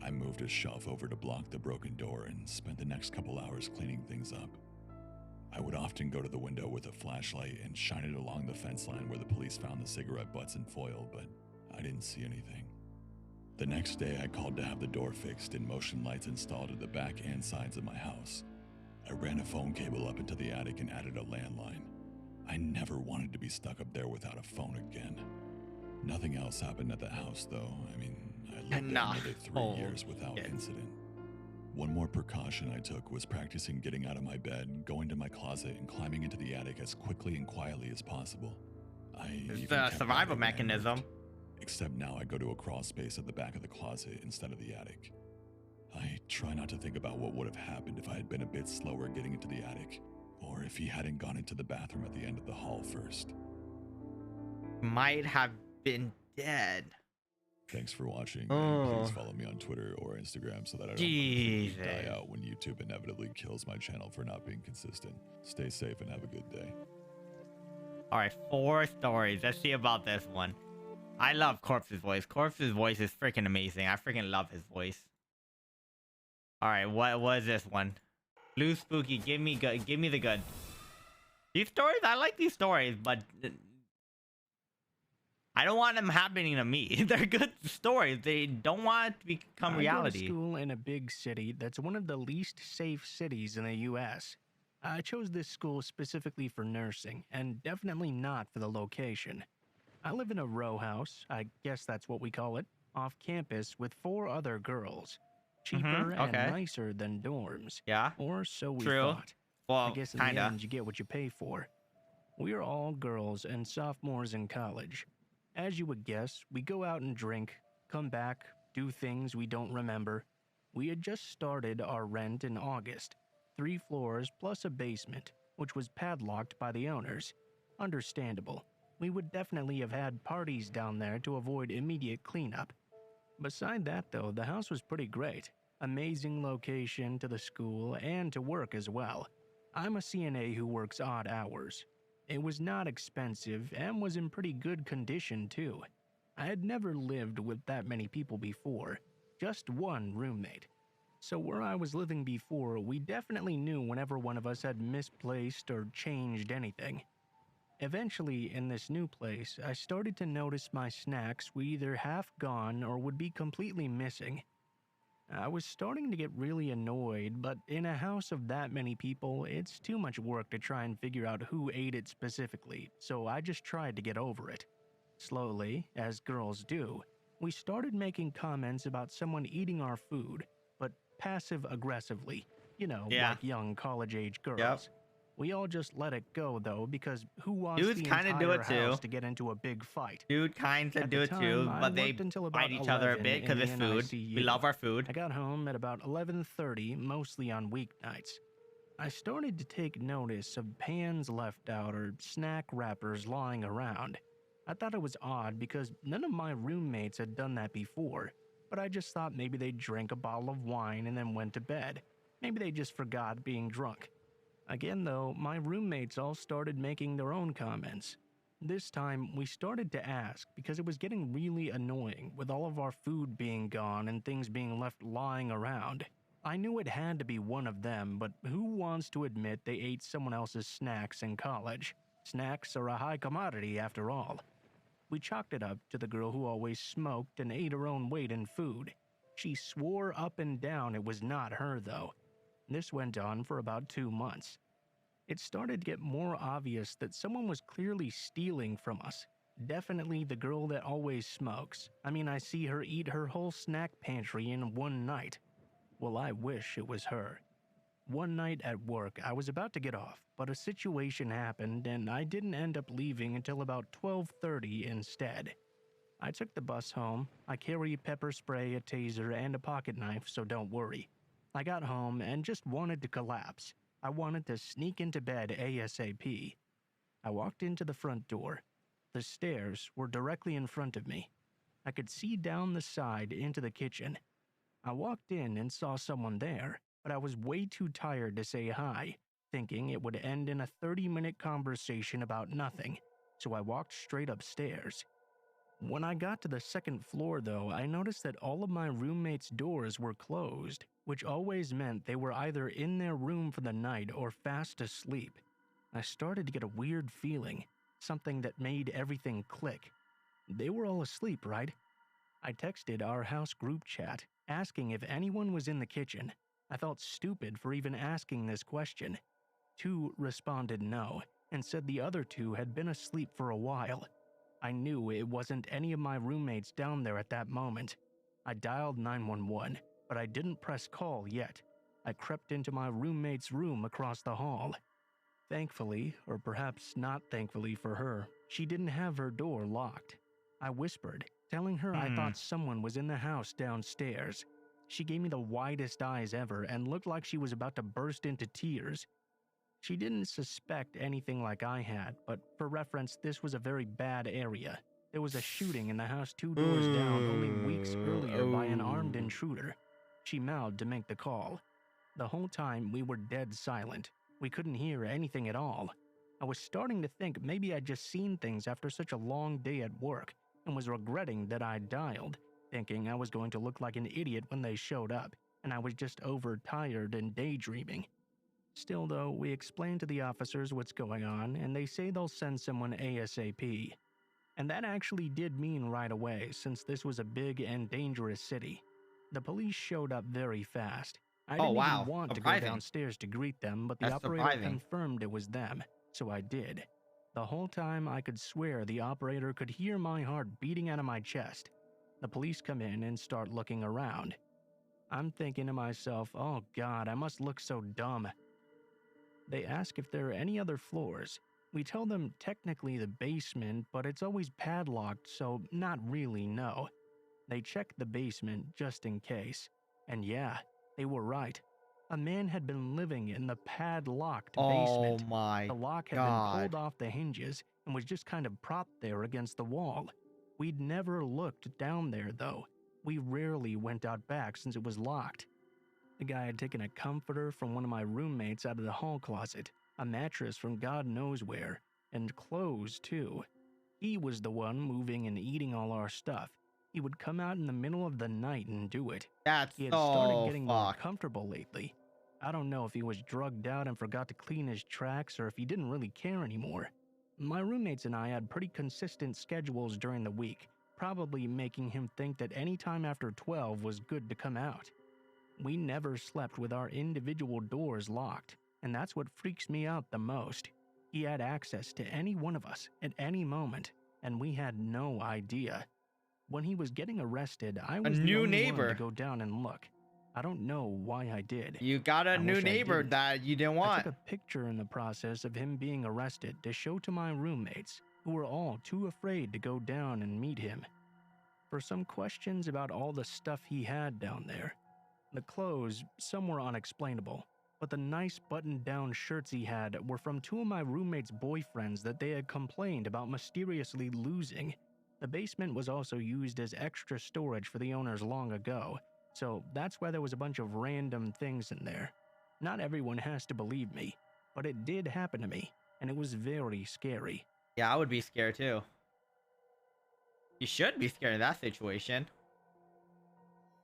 I moved a shelf over to block the broken door and spent the next couple hours cleaning things up. I would often go to the window with a flashlight and shine it along the fence line where the police found the cigarette butts and foil, but I didn't see anything. The next day, I called to have the door fixed and motion lights installed at the back and sides of my house. I ran a phone cable up into the attic and added a landline. I never wanted to be stuck up there without a phone again. Nothing else happened at the house, though. I mean, I lived there another 3 years without incident. One more precaution I took was practicing getting out of my bed, going to my closet, and climbing into the attic as quickly and quietly as possible. It's a survival mechanism. Except now I go to a crawl space at the back of the closet instead of the attic. I try not to think about what would have happened if I had been a bit slower getting into the attic, or if he hadn't gone into the bathroom at the end of the hall first. Might have been dead. Thanks for watching, and please follow me on Twitter or Instagram so that I don't completely die out when YouTube inevitably kills my channel for not being consistent. Stay safe and have a good day. Alright, 4 stories. Let's see about this one. I love Corpse's voice. Corpse's voice is freaking amazing. I freaking love his voice. Alright, what was this one? Blue Spooky, give me the good. These stories, I like these stories, but I don't want them happening to me. They're good stories. They don't want it to become reality. I go to school in a big city that's one of the least safe cities in the U.S. I chose this school specifically for nursing, and definitely not for the location. I live in a row house, I guess that's what we call it, off campus with 4 other girls. Cheaper and nicer than dorms. Yeah. Or so we thought. Well, I guess in the end, you get what you pay for. We are all girls and sophomores in college. As you would guess, we go out and drink, come back, do things we don't remember. We had just started our rent in August. 3 floors plus a basement, which was padlocked by the owners. Understandable. We would definitely have had parties down there to avoid immediate cleanup. Beside that, though, the house was pretty great. Amazing location to the school and to work as well. I'm a CNA who works odd hours. It was not expensive and was in pretty good condition, too. I had never lived with that many people before, just one roommate. So where I was living before, we definitely knew whenever one of us had misplaced or changed anything. Eventually, in this new place, I started to notice my snacks were either half gone or would be completely missing. I was starting to get really annoyed, but in a house of that many people, it's too much work to try and figure out who ate it specifically, so I just tried to get over it. Slowly, as girls do, we started making comments about someone eating our food, but passive aggressively, Yeah. like young college age Yep. girls. We all just let it go though, because who wants Dudes the kinda do entire it too. house to get into a big fight? Dude kinds At do the it too, time, I but they worked until fight about each other a 11 bit because in it's the food. We NICU. love our food. I got home at about 11:30, mostly on weeknights. I started to take notice of pans left out or snack wrappers lying around. I thought it was odd because none of my roommates had done that before, but I just thought maybe they drank a bottle of wine and then went to bed. Maybe they just forgot being drunk. Again, though, my roommates all started making their own comments. This time, we started to ask because it was getting really annoying with all of our food being gone and things being left lying around. I knew it had to be one of them, but who wants to admit they ate someone else's snacks in college? Snacks are a high commodity after all. We chalked it up to the girl who always smoked and ate her own weight in food. She swore up and down it was not her, though. This went on for about 2 months. It started to get more obvious that someone was clearly stealing from us. Definitely the girl that always smokes. I mean, I see her eat her whole snack pantry in one night. Well, I wish it was her. One night at work, I was about to get off, but a situation happened and I didn't end up leaving until about 12:30 instead. I took the bus home. I carry pepper spray, a taser, and a pocket knife, so don't worry. I got home and just wanted to collapse. I wanted to sneak into bed ASAP. I walked into the front door. The stairs were directly in front of me. I could see down the side into the kitchen. I walked in and saw someone there, but I was way too tired to say hi, thinking it would end in a 30-minute conversation about nothing, so I walked straight upstairs. When I got to the second floor, though, I noticed that all of my roommates' doors were closed, which always meant they were either in their room for the night or fast asleep. I started to get a weird feeling, something that made everything click. They were all asleep, right? I texted our house group chat, asking if anyone was in the kitchen. I felt stupid for even asking this question. 2 responded no, and said the other 2 had been asleep for a while. I knew it wasn't any of my roommates down there at that moment. I dialed 911, but I didn't press call yet. I crept into my roommate's room across the hall. Thankfully, or perhaps not thankfully for her, she didn't have her door locked. I whispered, telling her I thought someone was in the house downstairs. She gave me the widest eyes ever and looked like she was about to burst into tears. She didn't suspect anything like I had, but for reference, this was a very bad area. There was a shooting in the house 2 doors down only weeks earlier by an armed intruder. She mouthed to make the call. The whole time, we were dead silent. We couldn't hear anything at all. I was starting to think maybe I'd just seen things after such a long day at work, and was regretting that I'd dialed, thinking I was going to look like an idiot when they showed up, and I was just overtired and daydreaming. Still, though, we explained to the officers what's going on, and they say they'll send someone ASAP. And that actually did mean right away, since this was a big and dangerous city. The police showed up very fast. I didn't even want to go downstairs to greet them, but the operator confirmed it was them, so I did. The whole time I could swear the operator could hear my heart beating out of my chest. The police come in and start looking around. I'm thinking to myself, oh God, I must look so dumb. They ask if there are any other floors. We tell them technically the basement, but it's always padlocked, so not really, no. They check the basement just in case. And yeah, they were right. A man had been living in the padlocked basement. Oh my The lock had God. been pulled off the hinges and was just kind of propped there against the wall. We'd never looked down there, though. We rarely went out back since it was locked. The guy had taken a comforter from one of my roommates out of the hall closet, a mattress from God knows where, and clothes too. He was the one moving and eating all our stuff. He would come out in the middle of the night and do it. That's He had started so getting more fucked. comfortable lately. I don't know if he was drugged out and forgot to clean his tracks or if he didn't really care anymore. My roommates and I had pretty consistent schedules during the week, probably making him think that any time after 12 was good to come out. We never slept with our individual doors locked, and that's what freaks me out the most. He had access to any one of us at any moment, and we had no idea. When he was getting arrested, I was the new only one neighbor. to go down and look. I don't know why I did. You got a I new wish I neighbor didn't. that you didn't I want. took a picture in the process of him being arrested to show to my roommates, who were all too afraid to go down and meet him. For some questions about all the stuff he had down there. The clothes, some were unexplainable, but the nice button-down shirts he had were from two of my roommates' boyfriends that they had complained about mysteriously losing. The basement was also used as extra storage for the owners long ago, so that's why there was a bunch of random things in there. Not everyone has to believe me, but it did happen to me, and it was very scary. Yeah, I would be scared too. You should be scared of that situation.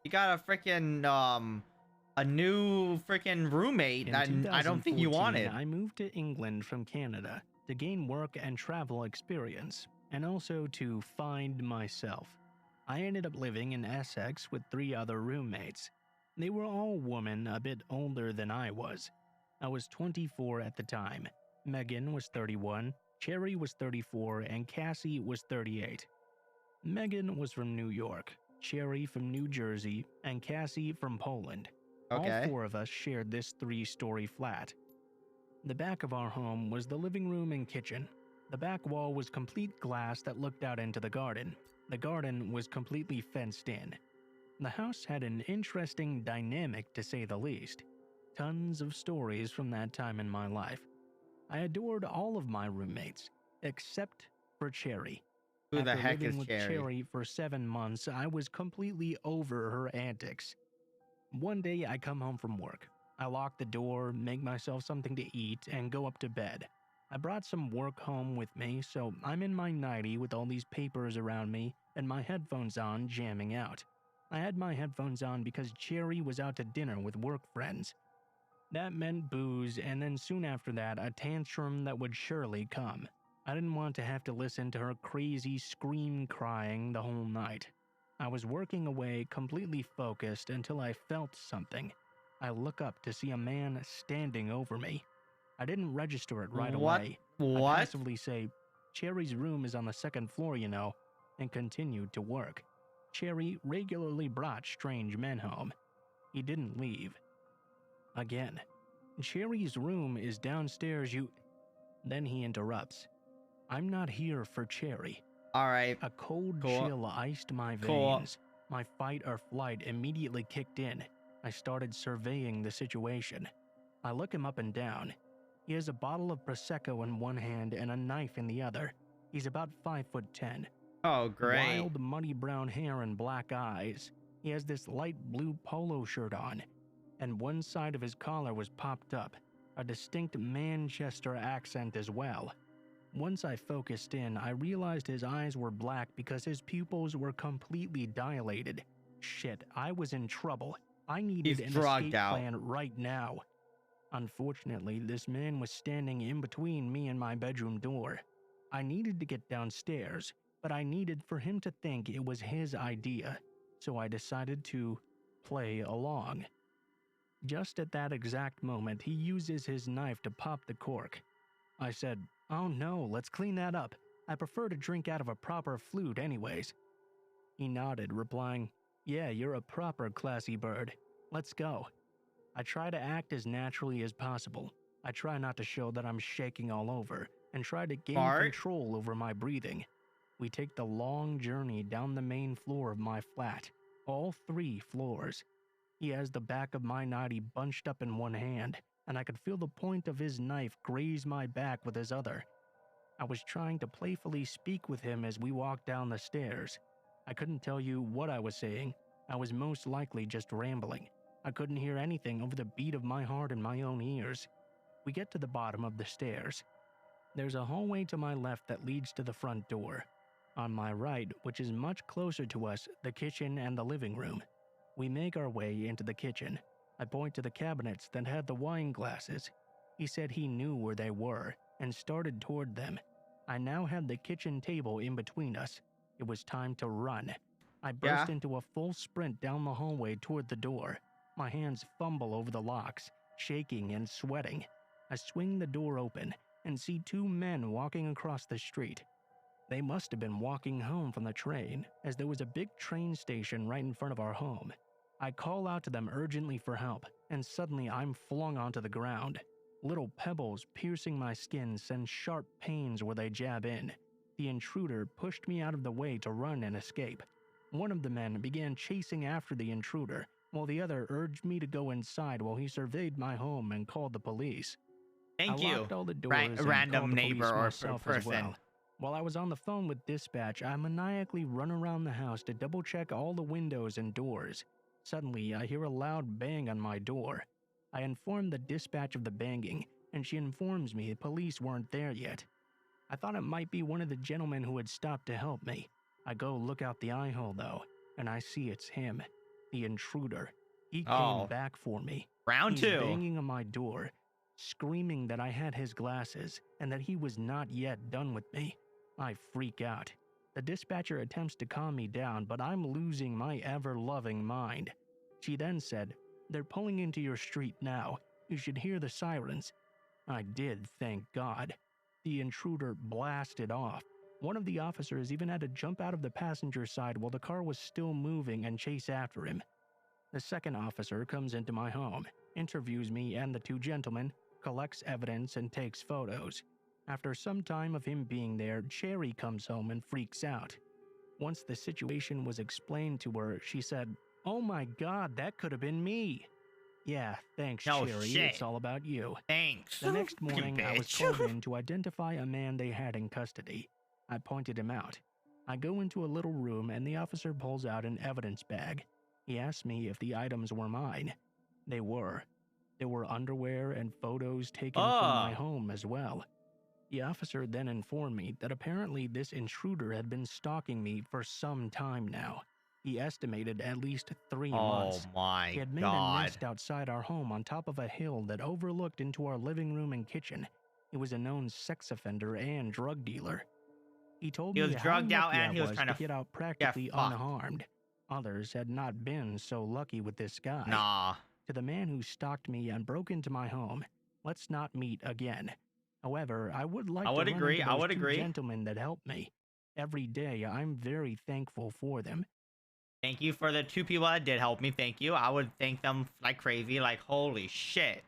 You got a freaking a new freaking roommate In that I don't think you 2014, wanted. I moved to England from Canada to gain work and travel experience, and also to find myself. I ended up living in Essex with 3 other roommates. They were all women a bit older than I was. I was 24 at the time. Megan was 31, Cherry was 34, and Cassie was 38. Megan was from New York, Cherry from New Jersey, and Cassie from Poland. Okay. All 4 of us shared this 3-story flat. The back of our home was the living room and kitchen. The back wall was complete glass that looked out into the garden. The garden was completely fenced in. The house had an interesting dynamic, to say the least. Tons of stories from that time in my life. I adored all of my roommates, except for Cherry. Who the After heck living is with Cherry? for 7 months, I was completely over her antics. One day I come home from work. I lock the door, make myself something to eat, and go up to bed. I brought some work home with me, so I'm in my nightie with all these papers around me and my headphones on, jamming out. I had my headphones on because Cherry was out to dinner with work friends. That meant booze, and then soon after that, a tantrum that would surely come. I didn't want to have to listen to her crazy scream crying the whole night. I was working away, completely focused, until I felt something. I look up to see a man standing over me. I didn't register it right What? away. I What? passively say, "Cherry's room is on the 2nd floor, you know," and continued to work. Cherry regularly brought strange men home. He didn't leave. Again, "Cherry's room is downstairs, you..." Then he interrupts. "I'm not here for Cherry." All right. A cold Cool. chill iced my Cool. veins. My fight or flight immediately kicked in. I started surveying the situation. I look him up and down. He has a bottle of Prosecco in one hand and a knife in the other. He's about 5'10". Oh, great. Wild, muddy brown hair and black eyes. He has this light blue polo shirt on, and one side of his collar was popped up, a distinct Manchester accent as well. Once I focused in, I realized his eyes were black because his pupils were completely dilated. Shit, I was in trouble. I needed He's an drugged escape out. plan right now. Unfortunately, this man was standing in between me and my bedroom door. I needed to get downstairs, but I needed for him to think it was his idea, so I decided to play along. Just at that exact moment, he uses his knife to pop the cork. I said, "Oh no, let's clean that up. I prefer to drink out of a proper flute anyways." He nodded, replying, "Yeah, you're a proper classy bird. Let's go." I try to act as naturally as possible. I try not to show that I'm shaking all over, and try to gain Smart. control over my breathing. We take the long journey down the main floor of my flat, all 3 floors. He has the back of my nightie bunched up in one hand, and I could feel the point of his knife graze my back with his other. I was trying to playfully speak with him as we walked down the stairs. I couldn't tell you what I was saying. I was most likely just rambling. I couldn't hear anything over the beat of my heart in my own ears. We get to the bottom of the stairs. There's a hallway to my left that leads to the front door. On my right, which is much closer to us, the kitchen and the living room. We make our way into the kitchen. I point to the cabinets that had the wine glasses. He said he knew where they were and started toward them. I now had the kitchen table in between us. It was time to run. I burst Yeah. into a full sprint down the hallway toward the door. My hands fumble over the locks, shaking and sweating. I swing the door open and see two men walking across the street. They must have been walking home from the train, as there was a big train station right in front of our home. I call out to them urgently for help, and suddenly I'm flung onto the ground. Little pebbles piercing my skin send sharp pains where they jab in. The intruder pushed me out of the way to run and escape. One of the men began chasing after the intruder, while the other urged me to go inside while he surveyed my home and called the police. Thank I you. locked all the doors and Random called the neighbor police or myself as person. well. While I was on the phone with dispatch, I maniacally run around the house to double-check all the windows and doors. Suddenly, I hear a loud bang on my door. I inform the dispatch of the banging, and she informs me the police weren't there yet. I thought it might be one of the gentlemen who had stopped to help me. I go look out the eye hole, though, and I see it's him, the intruder. He came back for me. Round He's 2. banging on my door, screaming that I had his glasses and that he was not yet done with me. I freak out. The dispatcher attempts to calm me down, but I'm losing my ever-loving mind. She then said, "They're pulling into your street now. You should hear the sirens." I did, thank God. The intruder blasted off. One of the officers even had to jump out of the passenger side while the car was still moving and chase after him. The second officer comes into my home, interviews me and the two gentlemen, collects evidence and takes photos. After some time of him being there, Cherry comes home and freaks out. Once the situation was explained to her, she said, "Oh my God, that could have been me." Yeah, thanks, No Cherry. shit. It's all about you. Thanks. The next morning, I was bitch. called in to identify a man they had in custody. I pointed him out. I go into a little room and the officer pulls out an evidence bag. He asked me if the items were mine. They were. There were underwear and photos taken from my home as well. The officer then informed me that apparently this intruder had been stalking me for some time now. He estimated at least 3 months. Oh my He had made a nest outside our home on top of a hill that overlooked into our living room and kitchen. He was a known sex offender and drug dealer. He told He me was how drugged out lucky and I he was was trying to to get out practically fucked. unharmed. Others had not been so lucky with this guy. Nah. To the man who stalked me and broke into my home, let's not meet again. However, I would like to run into those two gentlemen that helped me. Every day, I'm very thankful for them. Thank you for the 2 people that did help me. Thank you. I would thank them like crazy. Like, holy shit.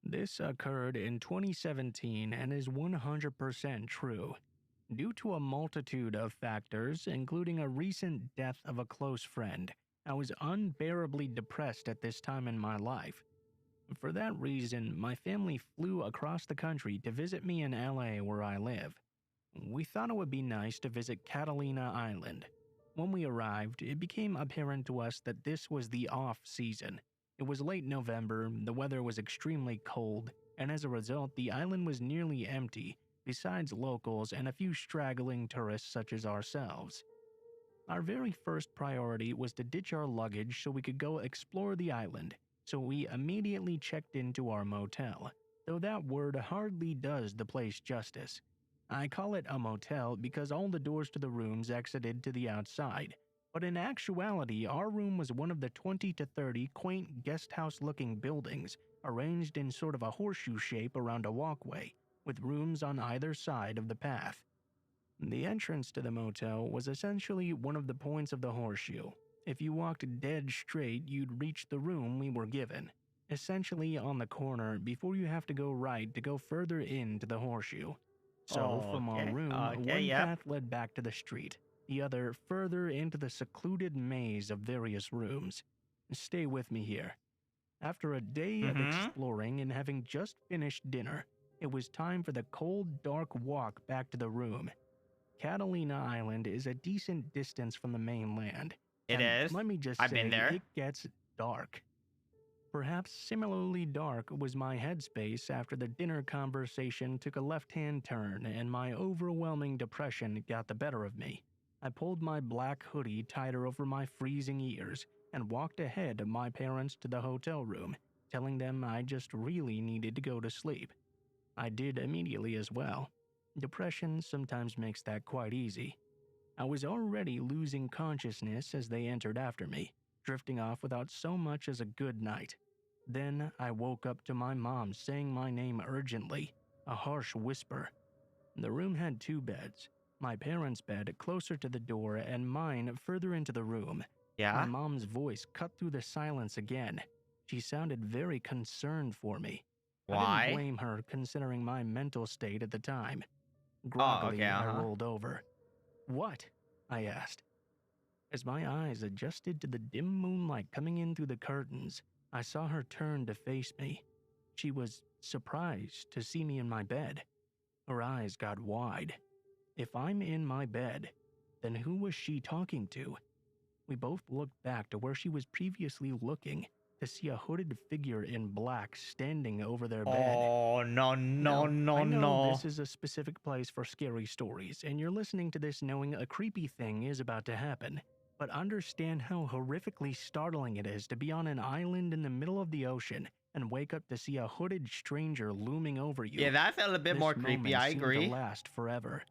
This occurred in 2017 and is 100% true. Due to a multitude of factors, including a recent death of a close friend, I was unbearably depressed at this time in my life. For that reason, my family flew across the country to visit me in LA where I live. We thought it would be nice to visit Catalina Island. When we arrived, it became apparent to us that this was the off-season. It was late November, the weather was extremely cold, and as a result, the island was nearly empty, besides locals and a few straggling tourists such as ourselves. Our very first priority was to ditch our luggage so we could go explore the island, so we immediately checked into our motel, though that word hardly does the place justice. I call it a motel because all the doors to the rooms exited to the outside, but in actuality, our room was one of the 20 to 30 quaint guest house-looking buildings arranged in sort of a horseshoe shape around a walkway, with rooms on either side of the path. The entrance to the motel was essentially one of the points of the horseshoe. If you walked dead straight, you'd reach the room we were given, essentially on the corner before you have to go right to go further into the horseshoe. So, from our room, one path led back to the street, the other further into the secluded maze of various rooms. Stay with me here. After a day of exploring and having just finished dinner, it was time for the cold, dark walk back to the room. Catalina Island is a decent distance from the mainland. It is. Let me just say, it gets dark. Perhaps similarly dark was my headspace after the dinner conversation took a left-hand turn and my overwhelming depression got the better of me. I pulled my black hoodie tighter over my freezing ears and walked ahead of my parents to the hotel room, telling them I just really needed to go to sleep. I did immediately as well. Depression sometimes makes that quite easy. I was already losing consciousness as they entered after me, drifting off without so much as a good night. Then I woke up to my mom saying my name urgently, a harsh whisper. The room had 2 beds, my parents' bed closer to the door and mine further into the room. My Yeah. mom's voice cut through the silence again. She sounded very concerned for me. I didn't Why? blame her considering my mental state at the time. Oh, Groggily, okay. I Uh-huh. rolled over. What? I asked. As my eyes adjusted to the dim moonlight coming in through the curtains, I saw her turn to face me. She was surprised to see me in my bed. Her eyes got wide. If I'm in my bed, then who was she talking to? We both looked back to where she was previously looking to see a hooded figure in black standing over their bed. Oh, no, no, Now, no, I know no. this is a specific place for scary stories, and you're listening to this knowing a creepy thing is about to happen. But understand how horrifically startling it is to be on an island in the middle of the ocean and wake up to see a hooded stranger looming over you. Yeah, that felt a bit This more creepy. moment I seemed agree. to last forever.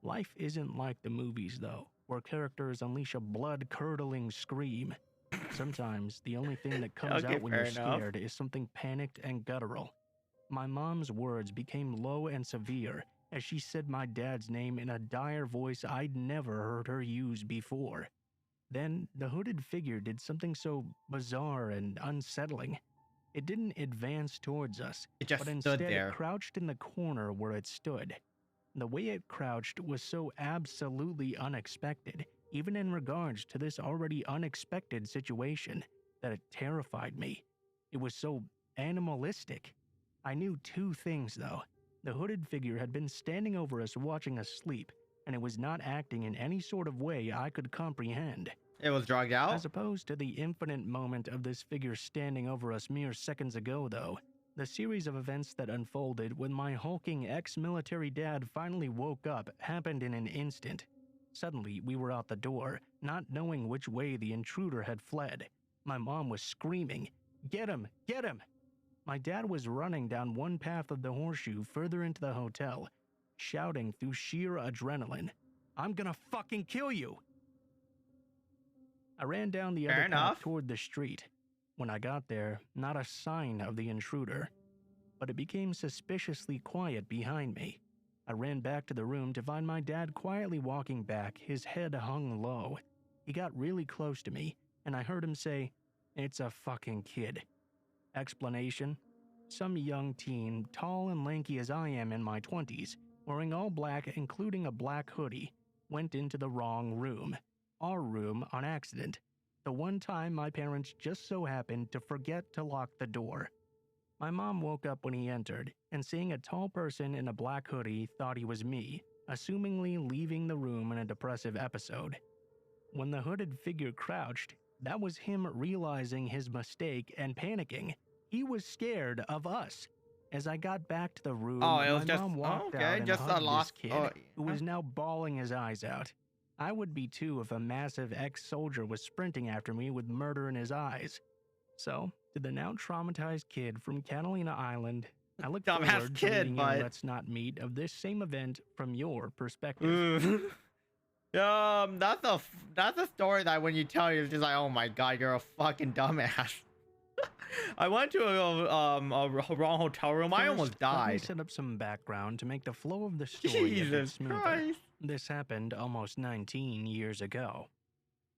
Life isn't like the movies, though, where characters unleash a blood-curdling scream. Sometimes the only thing that comes Okay, out when fair you're enough. scared is something panicked and guttural. My mom's words became low and severe as she said my dad's name in a dire voice I'd never heard her use before. Then the hooded figure did something so bizarre and unsettling. It didn't advance towards us, It just but stood instead there. it crouched in the corner where it stood. The way it crouched was so absolutely unexpected, even in regards to this already unexpected situation, that it terrified me. It was so animalistic. I knew 2 things, though. The hooded figure had been standing over us watching us sleep, and it was not acting in any sort of way I could comprehend. It was drugged out. As opposed to the infinite moment of this figure standing over us mere seconds ago, though, the series of events that unfolded when my hulking ex-military dad finally woke up happened in an instant. Suddenly, we were out the door, not knowing which way the intruder had fled. My mom was screaming, "Get him! Get him!" My dad was running down one path of the horseshoe further into the hotel, shouting through sheer adrenaline, "I'm gonna fucking kill you!" I ran down the Fair other enough. path toward the street. When I got there, not a sign of the intruder, but it became suspiciously quiet behind me. I ran back to the room to find my dad quietly walking back, his head hung low. He got really close to me, and I heard him say, "It's a fucking kid." Explanation: some young teen, tall and lanky as I am in my 20s, wearing all black including a black hoodie, went into the wrong room. Our room on accident. The one time my parents just so happened to forget to lock the door. My mom woke up when he entered, and seeing a tall person in a black hoodie thought he was me, assumingly leaving the room in a depressive episode. When the hooded figure crouched, that was him realizing his mistake and panicking. He was scared of us. As I got back to the room, Oh, it was my just mom walked out okay. and Just a hugged this lost. kid, Oh, who was now bawling his eyes out. I would be too if a massive ex-soldier was sprinting after me with murder in his eyes. So, to the now traumatized kid from Catalina Island, I look Dumbass forward to kid, reading but- your Let's Not Meet of this same event from your perspective. Ooh. That's a story that when you tell you, it's just like, oh my god, you're a fucking dumbass. I went to a wrong hotel room. I almost First, let me died. set up some background to make the flow of the story a bit Jesus smoother. Christ. This happened almost 19 years ago.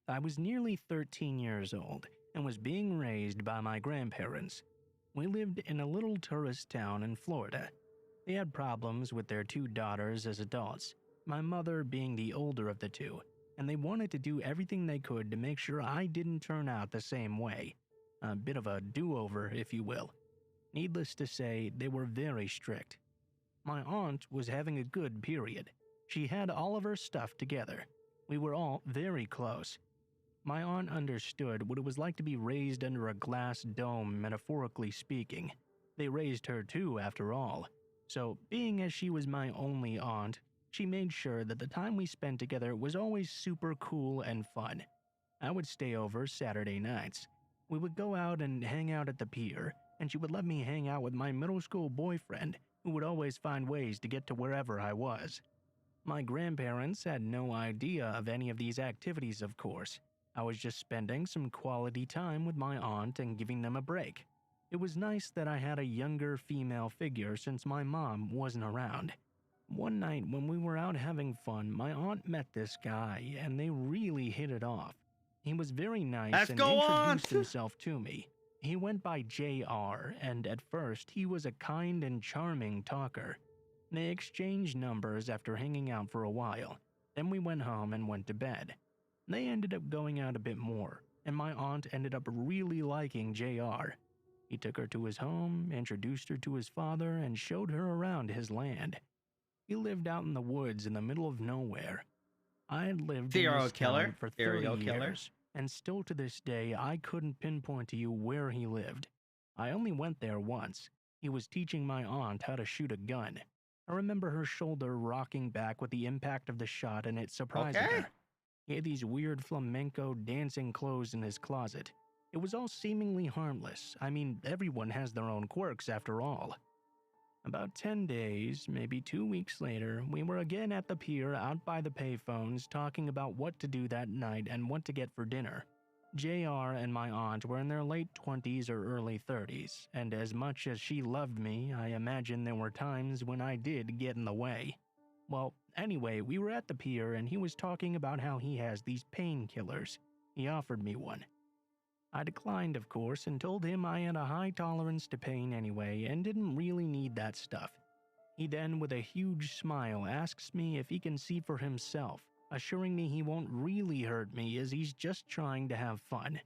I was nearly 13 years old and was being raised by my grandparents. We lived in a little tourist town in Florida. They had problems with their 2 daughters as adults, my mother being the older of the 2, and they wanted to do everything they could to make sure I didn't turn out the same way. A bit of a do-over, if you will. Needless to say, they were very strict. My aunt was having a good period. She had all of her stuff together. We were all very close. My aunt understood what it was like to be raised under a glass dome, metaphorically speaking. They raised her too, after all. So, being as she was my only aunt, she made sure that the time we spent together was always super cool and fun. I would stay over Saturday nights. We would go out and hang out at the pier, and she would let me hang out with my middle school boyfriend, who would always find ways to get to wherever I was. My grandparents had no idea of any of these activities, of course. I was just spending some quality time with my aunt and giving them a break. It was nice that I had a younger female figure since my mom wasn't around. One night when we were out having fun, my aunt met this guy and they really hit it off. He was very nice Let's and go on. introduced himself to me. He went by JR, and at first he was a kind and charming talker. They exchanged numbers after hanging out for a while. Then we went home and went to bed. They ended up going out a bit more, and my aunt ended up really liking JR. He took her to his home, introduced her to his father, and showed her around his land. He lived out in the woods in the middle of nowhere. I had lived in Serial this killer? town for 30 Serial killer? years, and still to this day I couldn't pinpoint to you where he lived. I only went there once. He was teaching my aunt how to shoot a gun. I remember her shoulder rocking back with the impact of the shot and it surprising Okay. her. He had these weird flamenco dancing clothes in his closet. It was all seemingly harmless. I mean, everyone has their own quirks after all. About 10 days, maybe 2 weeks later, we were again at the pier out by the payphones talking about what to do that night and what to get for dinner. JR and my aunt were in their late 20s or early 30s, and as much as she loved me, I imagine there were times when I did get in the way. Well, anyway, we were at the pier and he was talking about how he has these painkillers. He offered me one. I declined, of course, and told him I had a high tolerance to pain anyway and didn't really need that stuff. He then, with a huge smile, asks me if he can see for himself, assuring me he won't really hurt me as he's just trying to have fun.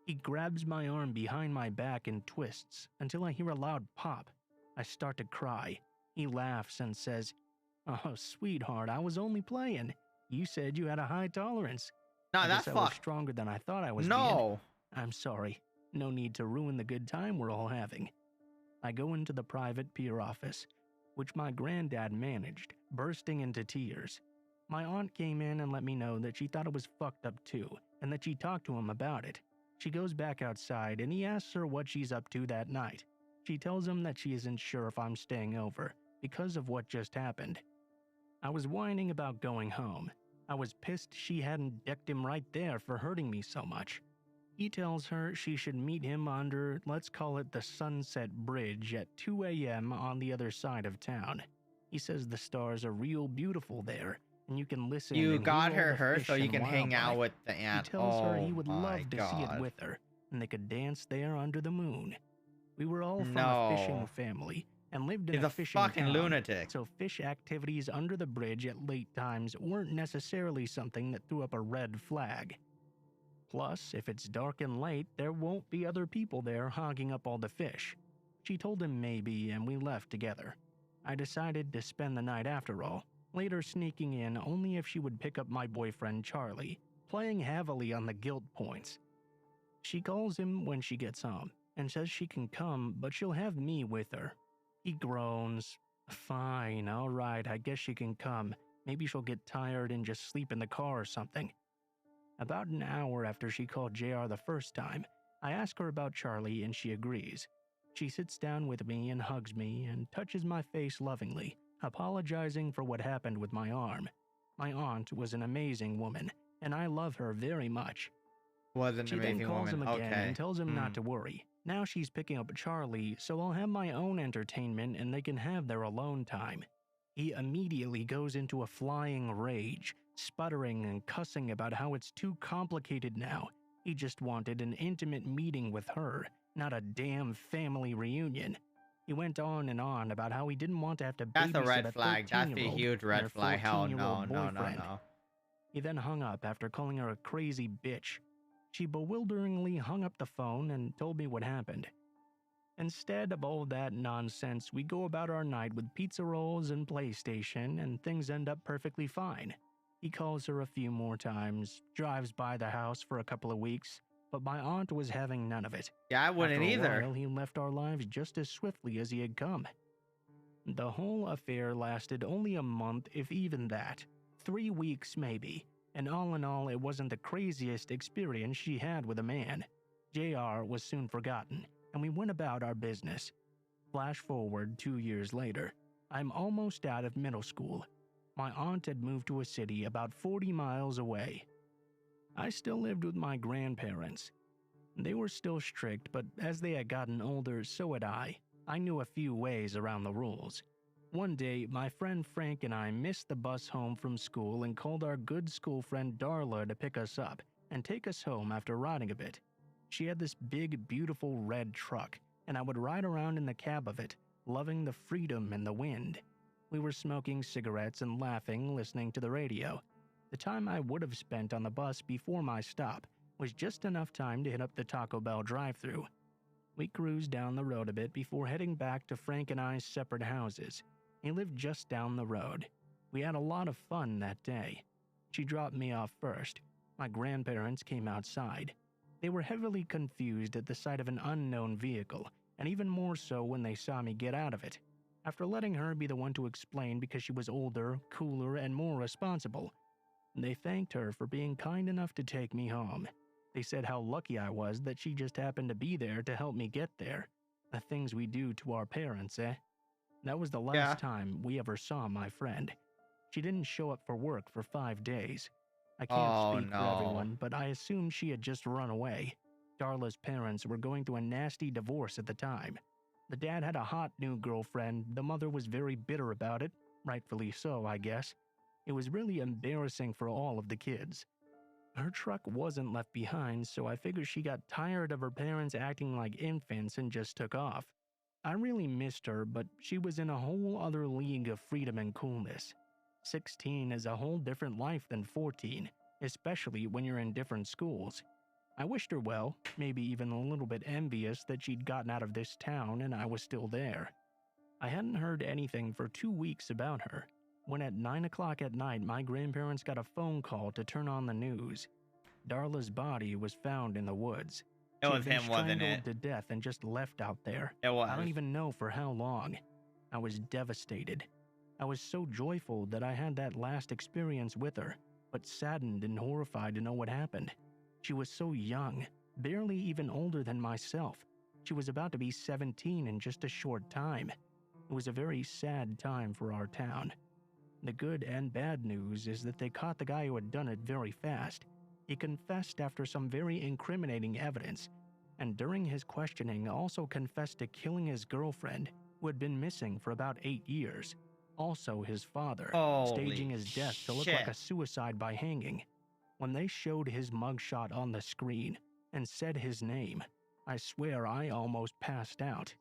He grabs my arm behind my back and twists until I hear a loud pop. I start to cry. He laughs and says, "Oh, sweetheart, I was only playing. You said you had a high tolerance." No, I that's guess I was fucked. stronger than I thought I was being. No. I'm sorry. No need to ruin the good time we're all having. I go into the private pier office, which my granddad managed, bursting into tears. My aunt came in and let me know that she thought it was fucked up too, and that she talked to him about it. She goes back outside and he asks her what she's up to that night. She tells him that she isn't sure if I'm staying over, because of what just happened. I was whining about going home. I was pissed she hadn't decked him right there for hurting me so much. He tells her she should meet him under, let's call it the Sunset Bridge at 2 a.m. on the other side of town. He says the stars are real beautiful there, and you can listen You and got hear all her the her fish so you and can hang out wildlife. with the aunt. He tells her he would my love to see it God. with her, and they could dance there under the moon. We were all from a No. fishing family, and lived in He's a a fishing fucking town, lunatic. so fish activities under the bridge at late times weren't necessarily something that threw up a red flag. Plus, if it's dark and late, there won't be other people there hogging up all the fish. She told him maybe, and we left together. I decided to spend the night after all, later sneaking in only if she would pick up my boyfriend Charlie, playing heavily on the guilt points. She calls him when she gets home, and says she can come, but she'll have me with her. He groans. "Fine, alright, I guess she can come. Maybe she'll get tired and just sleep in the car or something." About an hour after she called JR the first time, I ask her about Charlie and she agrees. She sits down with me and hugs me and touches my face lovingly, apologizing for what happened with my arm. My aunt was an amazing woman, and I love her very much. Was an She then amazing calls woman. him again Okay. and tells him not to worry. Now she's picking up Charlie, so I'll have my own entertainment and they can have their alone time. He immediately goes into a flying rage, sputtering and cussing about how it's too complicated now. He just wanted an intimate meeting with her, not a damn family reunion. He went on and on about how he didn't want to have to That's a babysit red flag. That's a 13-year-old huge and red her flag. Hell no, 14-year-old no, no, boyfriend. no. He then hung up after calling her a crazy bitch. She bewilderingly hung up the phone and told me what happened. Instead of all that nonsense, we go about our night with pizza rolls and PlayStation, and things end up perfectly fine. He calls her a few more times, drives by the house for a couple of weeks, but my aunt was having none of it. Yeah, I wouldn't After a either. while, he left our lives just as swiftly as he had come. The whole affair lasted only a month, if even that. 3 weeks, maybe. And all in all, it wasn't the craziest experience she had with a man. JR was soon forgotten, and we went about our business. Flash forward 2 years later. I'm almost out of middle school. My aunt had moved to a city about 40 miles away. I still lived with my grandparents. They were still strict, but as they had gotten older, so had I. I knew a few ways around the rules. One day, my friend Frank and I missed the bus home from school and called our good school friend Darla to pick us up and take us home after riding a bit. She had this big, beautiful red truck, and I would ride around in the cab of it, loving the freedom and the wind. We were smoking cigarettes and laughing, listening to the radio. The time I would have spent on the bus before my stop was just enough time to hit up the Taco Bell drive-thru. We cruised down the road a bit before heading back to Frank and I's separate houses. He lived just down the road. We had a lot of fun that day. She dropped me off first. My grandparents came outside. They were heavily confused at the sight of an unknown vehicle, and even more so when they saw me get out of it. After letting her be the one to explain because she was older, cooler, and more responsible, they thanked her for being kind enough to take me home. They said how lucky I was that she just happened to be there to help me get there. The things we do to our parents, eh? That was the last time we ever saw my friend. She didn't show up for work for 5 days. I can't speak for everyone, but I assume she had just run away. Darla's parents were going through a nasty divorce at the time. The dad had a hot new girlfriend. The mother was very bitter about it, rightfully so, I guess. It was really embarrassing for all of the kids. Her truck wasn't left behind, so I figured she got tired of her parents acting like infants and just took off. I really missed her, but she was in a whole other league of freedom and coolness. 16 is a whole different life than 14, especially when you're in different schools. I wished her well, maybe even a little bit envious that she'd gotten out of this town and I was still there. I hadn't heard anything for 2 weeks about her, when at 9 o'clock at night my grandparents got a phone call to turn on the news. Darla's body was found in the woods. It was him, wasn't it? To death and just left out there. It was. I don't even know for how long. I was devastated. I was so joyful that I had that last experience with her, but saddened and horrified to know what happened. She was so young, barely even older than myself. She was about to be 17 in just a short time. It was a very sad time for our town. The good and bad news is that they caught the guy who had done it very fast. He confessed after some very incriminating evidence, and during his questioning also confessed to killing his girlfriend, who had been missing for about 8 years. Also his father, staging his death to look like a suicide by hanging. When they showed his mugshot on the screen and said his name, I swear I almost passed out.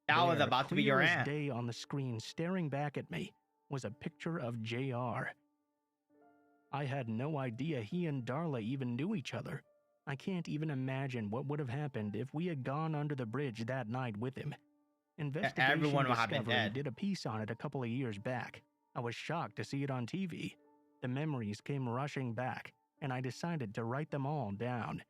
That was about to be your aunt. Day on the screen staring back at me was a picture of JR. I had no idea he and Darla even knew each other. I can't even imagine what would have happened if we had gone under the bridge that night with him. Investigation Discovery did a piece on it a couple of years back. I was shocked to see it on TV. The memories came rushing back, and I decided to write them all down.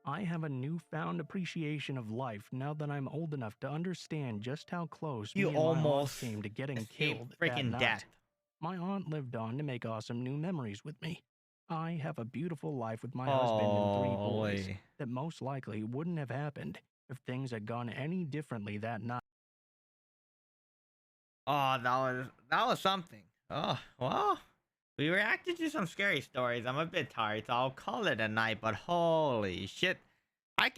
I have a newfound appreciation of life now that I'm old enough to understand just how close me and my aunt came to getting killed that night. My aunt lived on to make awesome new memories with me. I have a beautiful life with my husband and 3 boys that most likely wouldn't have happened if things had gone any differently that night. Oh, that was something. Oh, well, we reacted to some scary stories. I'm a bit tired, so I'll call it a night, but holy shit. I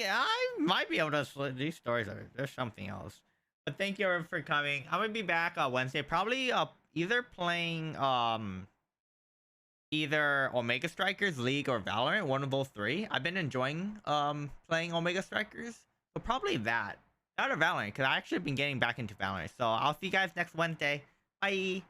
might be able to, these stories there's something else. But thank you everyone for coming. I'm gonna be back on Wednesday, probably either playing either Omega Strikers, League, or Valorant, one of those 3. I've been enjoying playing Omega Strikers, so probably that. Not a Valorant, because I actually been getting back into Valorant. So I'll see you guys next Wednesday. Bye.